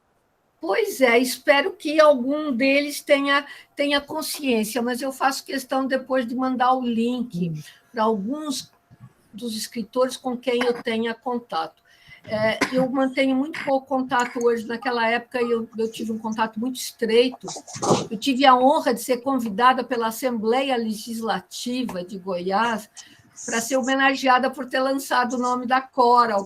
Pois é, espero que algum deles tenha consciência, mas eu faço questão depois de mandar o link para alguns dos escritores com quem eu tenha contato. Eu mantenho muito pouco contato hoje. Naquela época, eu tive um contato muito estreito. Eu tive a honra de ser convidada pela Assembleia Legislativa de Goiás para ser homenageada por ter lançado o nome da Cora.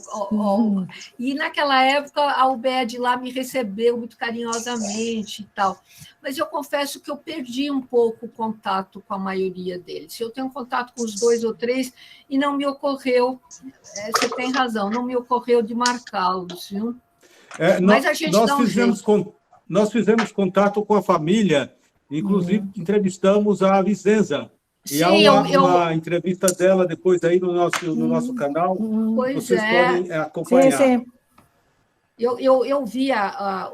E, naquela época, a UBED lá me recebeu muito carinhosamente e tal. Mas eu confesso que eu perdi um pouco o contato com a maioria deles. Eu tenho contato com os 2 ou 3 e não me ocorreu, você tem razão, não me ocorreu de marcá-los, viu? Mas a gente dá um jeito. Nós fizemos contato com a família, inclusive entrevistamos a Vicenza. E sim, há uma entrevista dela depois aí no nosso canal. Vocês podem acompanhar. Sim. Eu vi a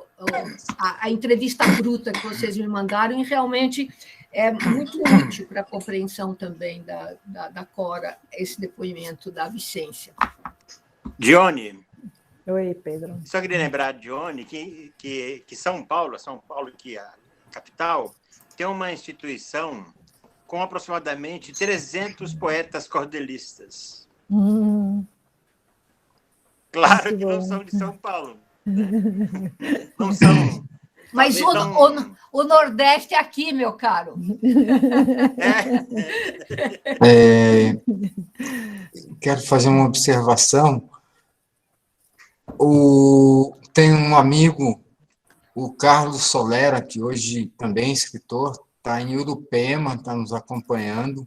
entrevista bruta que vocês me mandaram e realmente é muito útil para a compreensão também da Cora, esse depoimento da Vicência. Dione. Oi, Pedro. Só queria lembrar, Dione, que São Paulo, que é a capital, tem uma instituição com aproximadamente 300 poetas cordelistas. Claro que não são de São Paulo. Não são. Mas o Nordeste é aqui, meu caro. Quero fazer uma observação. Tem um amigo, o Carlos Solera, que hoje também é escritor, está em Urupema, está nos acompanhando,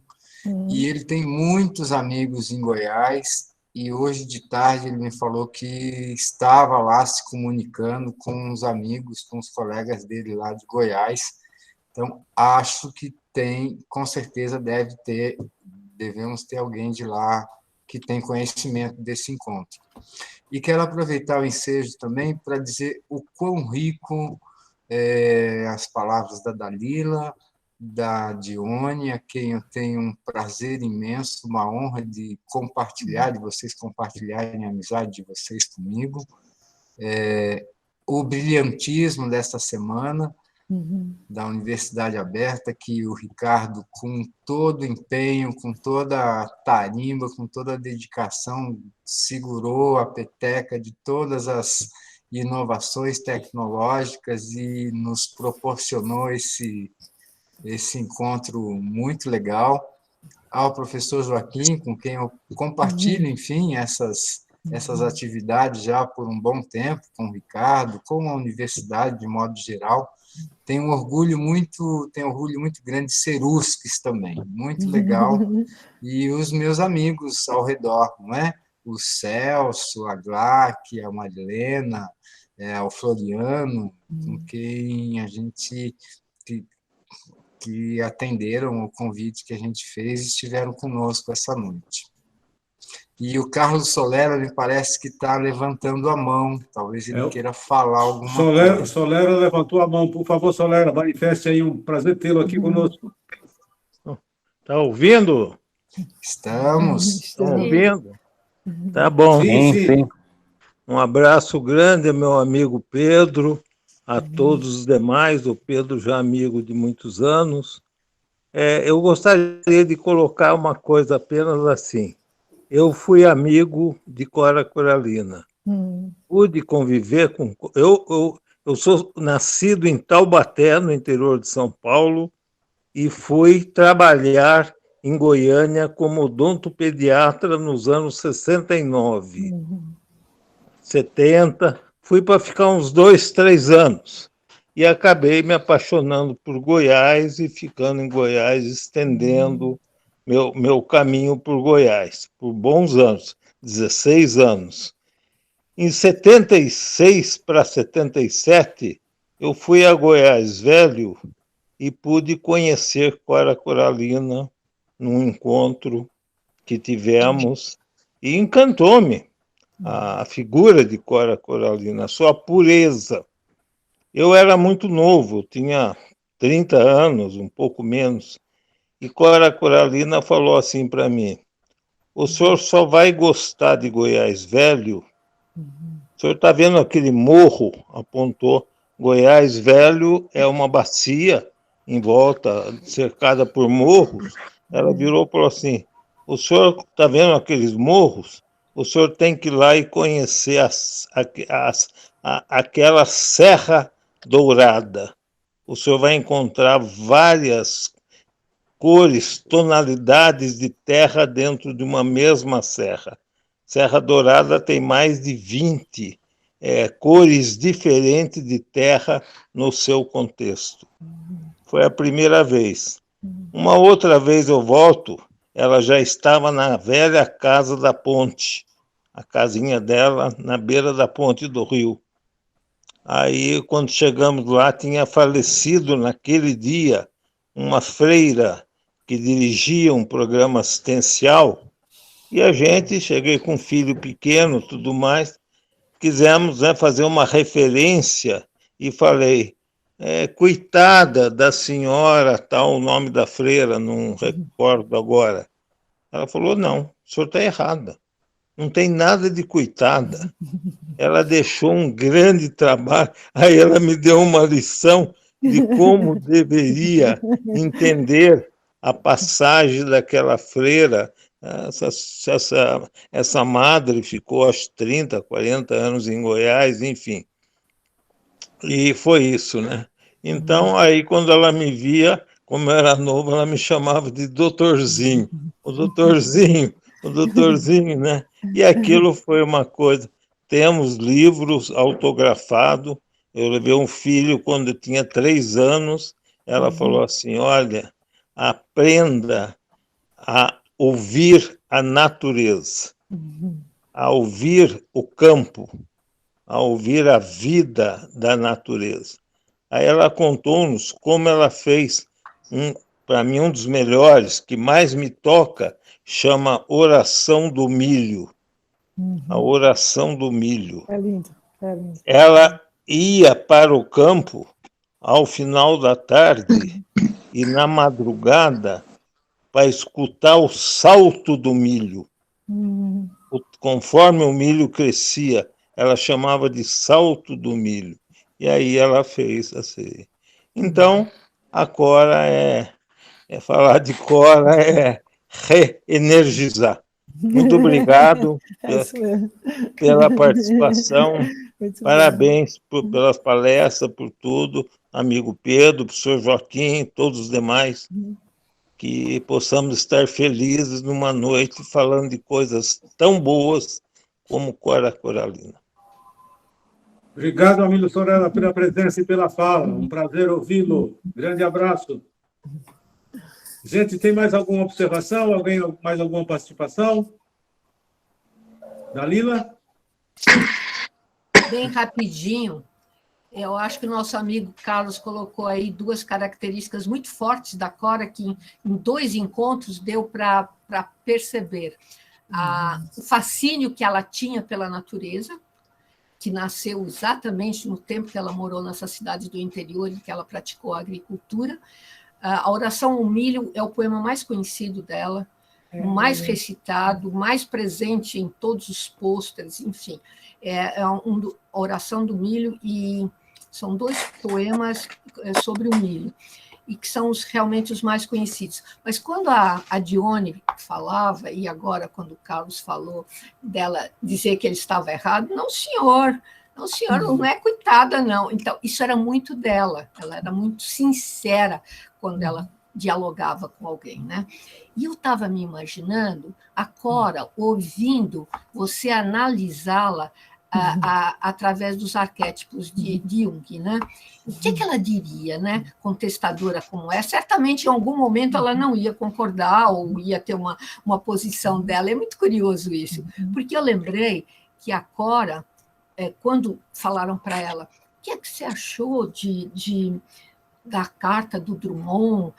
e ele tem muitos amigos em Goiás, e hoje de tarde ele me falou que estava lá se comunicando com os amigos, com os colegas dele lá de Goiás. Então, acho que com certeza devemos ter alguém de lá que tem conhecimento desse encontro. E quero aproveitar o ensejo também para dizer o quão rico as palavras da Dalila, da Dione, a quem eu tenho um prazer imenso, uma honra de compartilhar, de vocês compartilharem a amizade de vocês comigo, o brilhantismo desta semana, da Universidade Aberta, que o Ricardo, com todo o empenho, com toda a tarimba, com toda a dedicação, segurou a peteca de todas as inovações tecnológicas e nos proporcionou esse encontro muito legal. Ao professor Joaquim, com quem eu compartilho, enfim, essas atividades já por um bom tempo, com o Ricardo, com a universidade de modo geral. Tenho um orgulho muito grande de ser USCs também, muito legal. E os meus amigos ao redor, não é? O Celso, a Glac, a Marilena, o Floriano, com quem a gente que atenderam o convite que a gente fez e estiveram conosco essa noite. E o Carlos Solera me parece que está levantando a mão, talvez ele queira falar alguma coisa. Solera levantou a mão, por favor, Solera, manifeste aí, um prazer tê-lo aqui conosco. Está ouvindo? Estamos. Estão ouvindo? Tá bom. Sim. Um abraço grande ao meu amigo Pedro, a todos os demais, o Pedro já amigo de muitos anos. Eu gostaria de colocar uma coisa apenas assim. Eu fui amigo de Cora Coralina. Pude conviver com... Eu sou nascido em Taubaté, no interior de São Paulo, e fui trabalhar em Goiânia como odontopediatra nos anos 69, 70. Fui para ficar uns 2, 3 anos. E acabei me apaixonando por Goiás e ficando em Goiás, estendendo meu caminho por Goiás, por bons anos, 16 anos. Em 76 para 77, eu fui a Goiás Velho e pude conhecer Cora Coralina num encontro que tivemos e encantou-me a figura de Cora Coralina, a sua pureza. Eu era muito novo, tinha 30 anos, um pouco menos, e Cora Coralina falou assim para mim: o senhor só vai gostar de Goiás Velho. O senhor está vendo aquele morro? Apontou. Goiás Velho é uma bacia em volta, cercada por morros. Ela virou e falou assim: o senhor está vendo aqueles morros? O senhor tem que ir lá e conhecer aquela Serra Dourada. O senhor vai encontrar várias cores, tonalidades de terra dentro de uma mesma serra. Serra Dourada tem mais de 20 cores diferentes de terra no seu contexto. Foi a primeira vez. Uma outra vez eu volto, ela já estava na velha Casa da Ponte, a casinha dela na beira da ponte do rio. Aí, quando chegamos lá, tinha falecido naquele dia uma freira que dirigia um programa assistencial, e a gente, cheguei com um filho pequeno, tudo mais, quisemos fazer uma referência e falei, coitada da senhora, tal, o nome da freira, não recordo agora. Ela falou, não, o senhor está errada, não tem nada de coitada. Ela deixou um grande trabalho, aí ela me deu uma lição de como deveria entender a passagem daquela freira. Essa madre ficou aos 30, 40 anos em Goiás, enfim. E foi isso, né? Então, aí, quando ela me via, como eu era novo, ela me chamava de doutorzinho. O doutorzinho, né? E aquilo foi uma coisa. Temos livros autografados. Eu levei um filho quando eu tinha 3 anos. Ela falou assim, olha, aprenda a ouvir a natureza, a ouvir o campo, a ouvir a vida da natureza. Aí ela contou-nos como ela fez, para mim, um dos melhores, que mais me toca, chama Oração do Milho. A Oração do Milho. É lindo, é lindo. Ela ia para o campo ao final da tarde e na madrugada para escutar o salto do milho. Conforme o milho crescia, ela chamava de salto do milho. E aí ela fez assim. Então, a Cora falar de Cora é reenergizar. Muito obrigado pela participação. Muito Parabéns pelas palestras, por tudo, amigo Pedro, professor Joaquim, todos os demais, que possamos estar felizes numa noite falando de coisas tão boas como Cora Coralina. Obrigado, Amílio Sorella, pela presença e pela fala. Um prazer ouvi-lo. Grande abraço. Gente, tem mais alguma observação? Alguém mais alguma participação? Dalila? Bem rapidinho, eu acho que o nosso amigo Carlos colocou aí duas características muito fortes da Cora, que em 2 encontros deu para perceber o fascínio que ela tinha pela natureza, que nasceu exatamente no tempo que ela morou nessa cidade do interior e que ela praticou a agricultura. A Oração ao Milho é o poema mais conhecido dela, o mais recitado, mais presente em todos os pôsteres, enfim. A Oração do Milho, e são 2 poemas sobre o milho, e que são realmente os mais conhecidos. Mas quando a Dione falava, e agora quando o Carlos falou dela dizer que ele estava errado, não, senhor, não é coitada, não. Então, isso era muito dela, ela era muito sincera quando ela dialogava com alguém, né? E eu estava me imaginando a Cora ouvindo você analisá-la através dos arquétipos de Jung, né? O que ela diria, né? Contestadora como é, certamente em algum momento ela não ia concordar ou ia ter uma posição dela. É muito curioso isso, porque eu lembrei que a Cora, quando falaram para ela, o que é que você achou da carta do Drummond?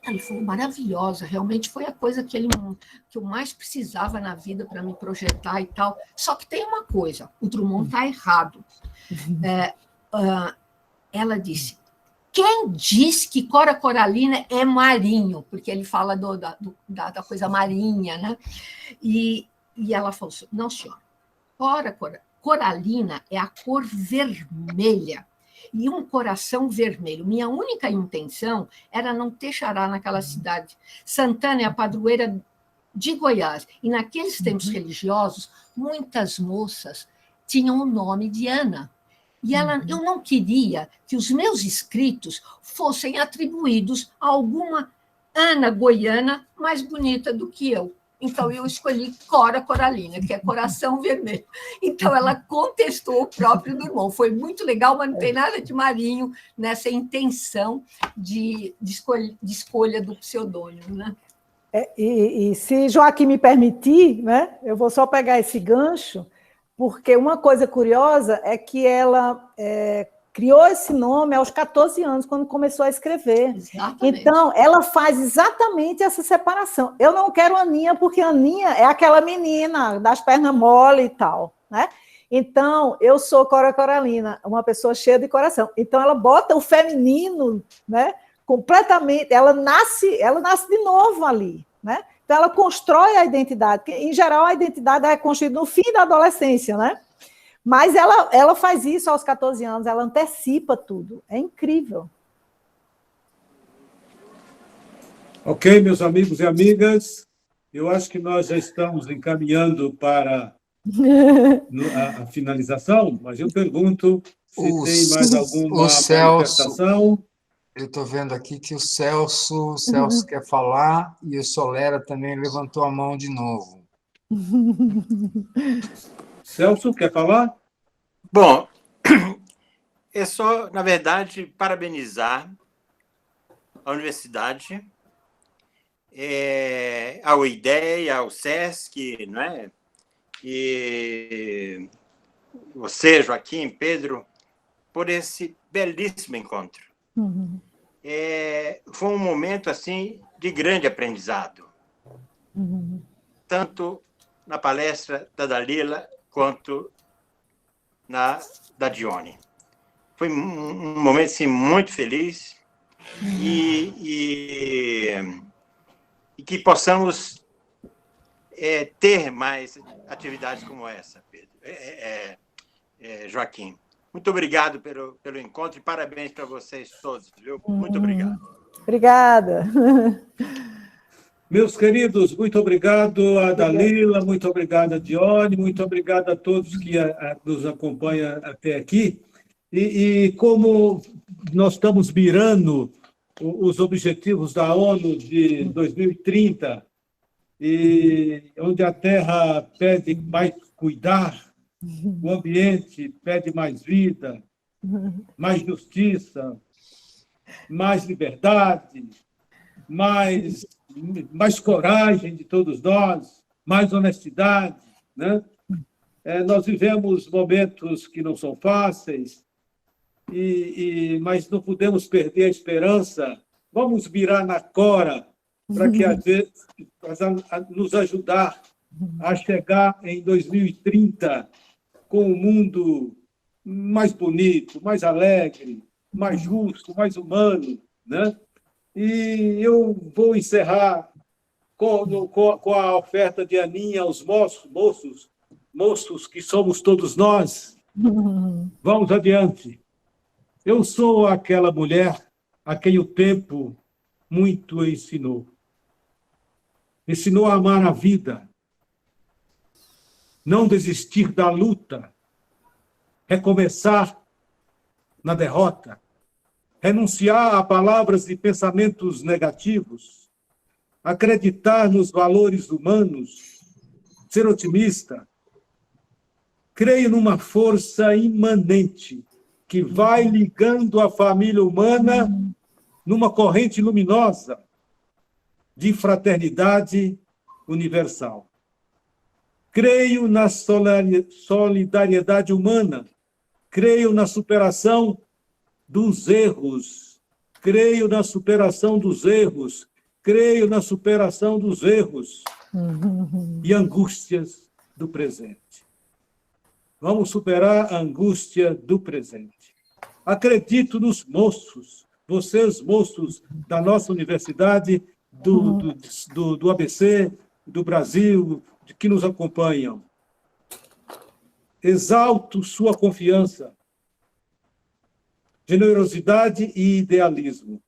Ele falou, maravilhosa, realmente foi a coisa que eu mais precisava na vida para me projetar e tal. Só que tem uma coisa, o Drummond está errado. Ela disse, quem diz que Cora Coralina é marinho? Porque ele fala da coisa marinha, né? E ela falou assim, não, senhora, Coralina é a cor vermelha. E um coração vermelho. Minha única intenção era não ter xará naquela cidade. Santana é a padroeira de Goiás. E naqueles tempos religiosos, muitas moças tinham o nome de Ana. E eu não queria que os meus escritos fossem atribuídos a alguma Ana goiana mais bonita do que eu. Então, eu escolhi Cora Coralina, que é coração vermelho. Então, ela contestou o próprio Drummond. Foi muito legal, mas não tem nada de marinho nessa intenção de escolha do pseudônimo, né? E se Joaquim me permitir, né, eu vou só pegar esse gancho, porque uma coisa curiosa é que ela criou esse nome aos 14 anos, quando começou a escrever. Exatamente. Então, ela faz exatamente essa separação. Eu não quero Aninha, porque Aninha é aquela menina das pernas mole e tal, né? Então, eu sou Cora Coralina, uma pessoa cheia de coração. Então, ela bota o feminino, né, completamente, ela nasce de novo ali, né? Então, ela constrói a identidade, que, em geral, a identidade é construída no fim da adolescência, né? Mas ela faz isso aos 14 anos, ela antecipa tudo. É incrível. Ok, meus amigos e amigas, eu acho que nós já estamos encaminhando para a finalização, mas eu pergunto se tem mais alguma manifestação. Eu estou vendo aqui que o Celso quer falar e o Solera também levantou a mão de novo. Celso, quer falar? Bom, é só, na verdade, parabenizar a universidade, a UIDEA, ao SESC, não é? E você, Joaquim, Pedro, por esse belíssimo encontro. Foi um momento assim de grande aprendizado, tanto na palestra da Dalila quanto da Dione. Foi um momento assim, muito feliz e que possamos ter mais atividades como essa, Pedro, Joaquim. Muito obrigado pelo encontro e parabéns para vocês todos, viu? Muito obrigado. Obrigada. Meus queridos, muito obrigado a Dalila, muito obrigado a Dione, muito obrigado a todos que nos acompanham até aqui. E como nós estamos mirando os objetivos da ONU de 2030, e onde a Terra pede mais cuidar, o ambiente pede mais vida, mais justiça, mais liberdade, mais coragem de todos nós, mais honestidade, né? Nós vivemos momentos que não são fáceis, mas não podemos perder a esperança. Vamos virar na Cora para que, às vezes, nos ajudar a chegar em 2030 com um mundo mais bonito, mais alegre, mais justo, mais humano, né? E eu vou encerrar com a oferta de Aninha aos moços que somos todos nós. Vamos adiante. Eu sou aquela mulher a quem o tempo muito ensinou. Ensinou a amar a vida, não desistir da luta, recomeçar na derrota, renunciar a palavras e pensamentos negativos, acreditar nos valores humanos, ser otimista. Creio numa força imanente que vai ligando a família humana numa corrente luminosa de fraternidade universal. Creio na solidariedade humana, creio na superação dos erros, creio na superação dos erros, creio na superação dos erros e angústias do presente. Vamos superar a angústia do presente. Acredito nos moços, vocês, moços da nossa universidade, do ABC, do Brasil, que nos acompanham. Exalto sua confiança, generosidade e idealismo.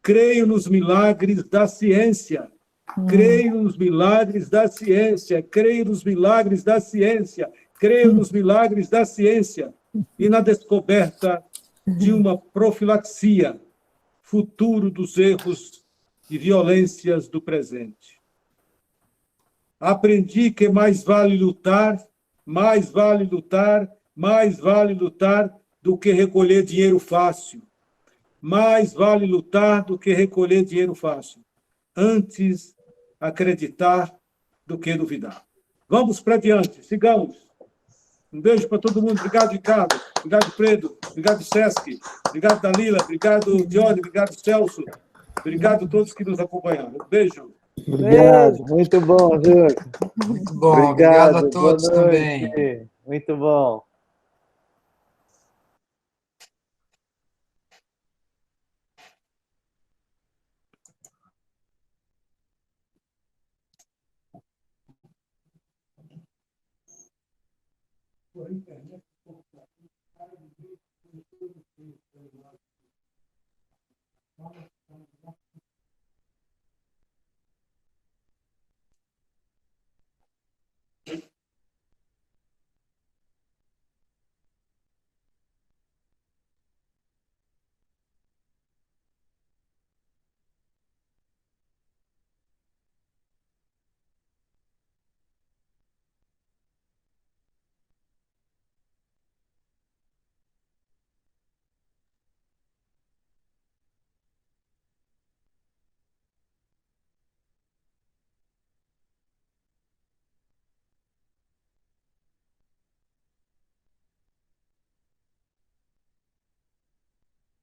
Creio nos milagres da ciência. Creio nos milagres da ciência. Creio nos milagres da ciência. Creio nos milagres da ciência e na descoberta de uma profilaxia, futuro dos erros e violências do presente. Aprendi que mais vale lutar do que recolher dinheiro fácil. Mais vale lutar do que recolher dinheiro fácil. Antes, acreditar do que duvidar. Vamos para diante, sigamos. Um beijo para todo mundo. Obrigado, Ricardo. Obrigado, Fredo. Obrigado, Sesc. Obrigado, Dalila. Obrigado, Dione. Obrigado, Celso. Obrigado a todos que nos acompanharam. Um beijo. Obrigado. Muito bom, Júlio. Muito bom. Obrigado a todos também. Muito bom.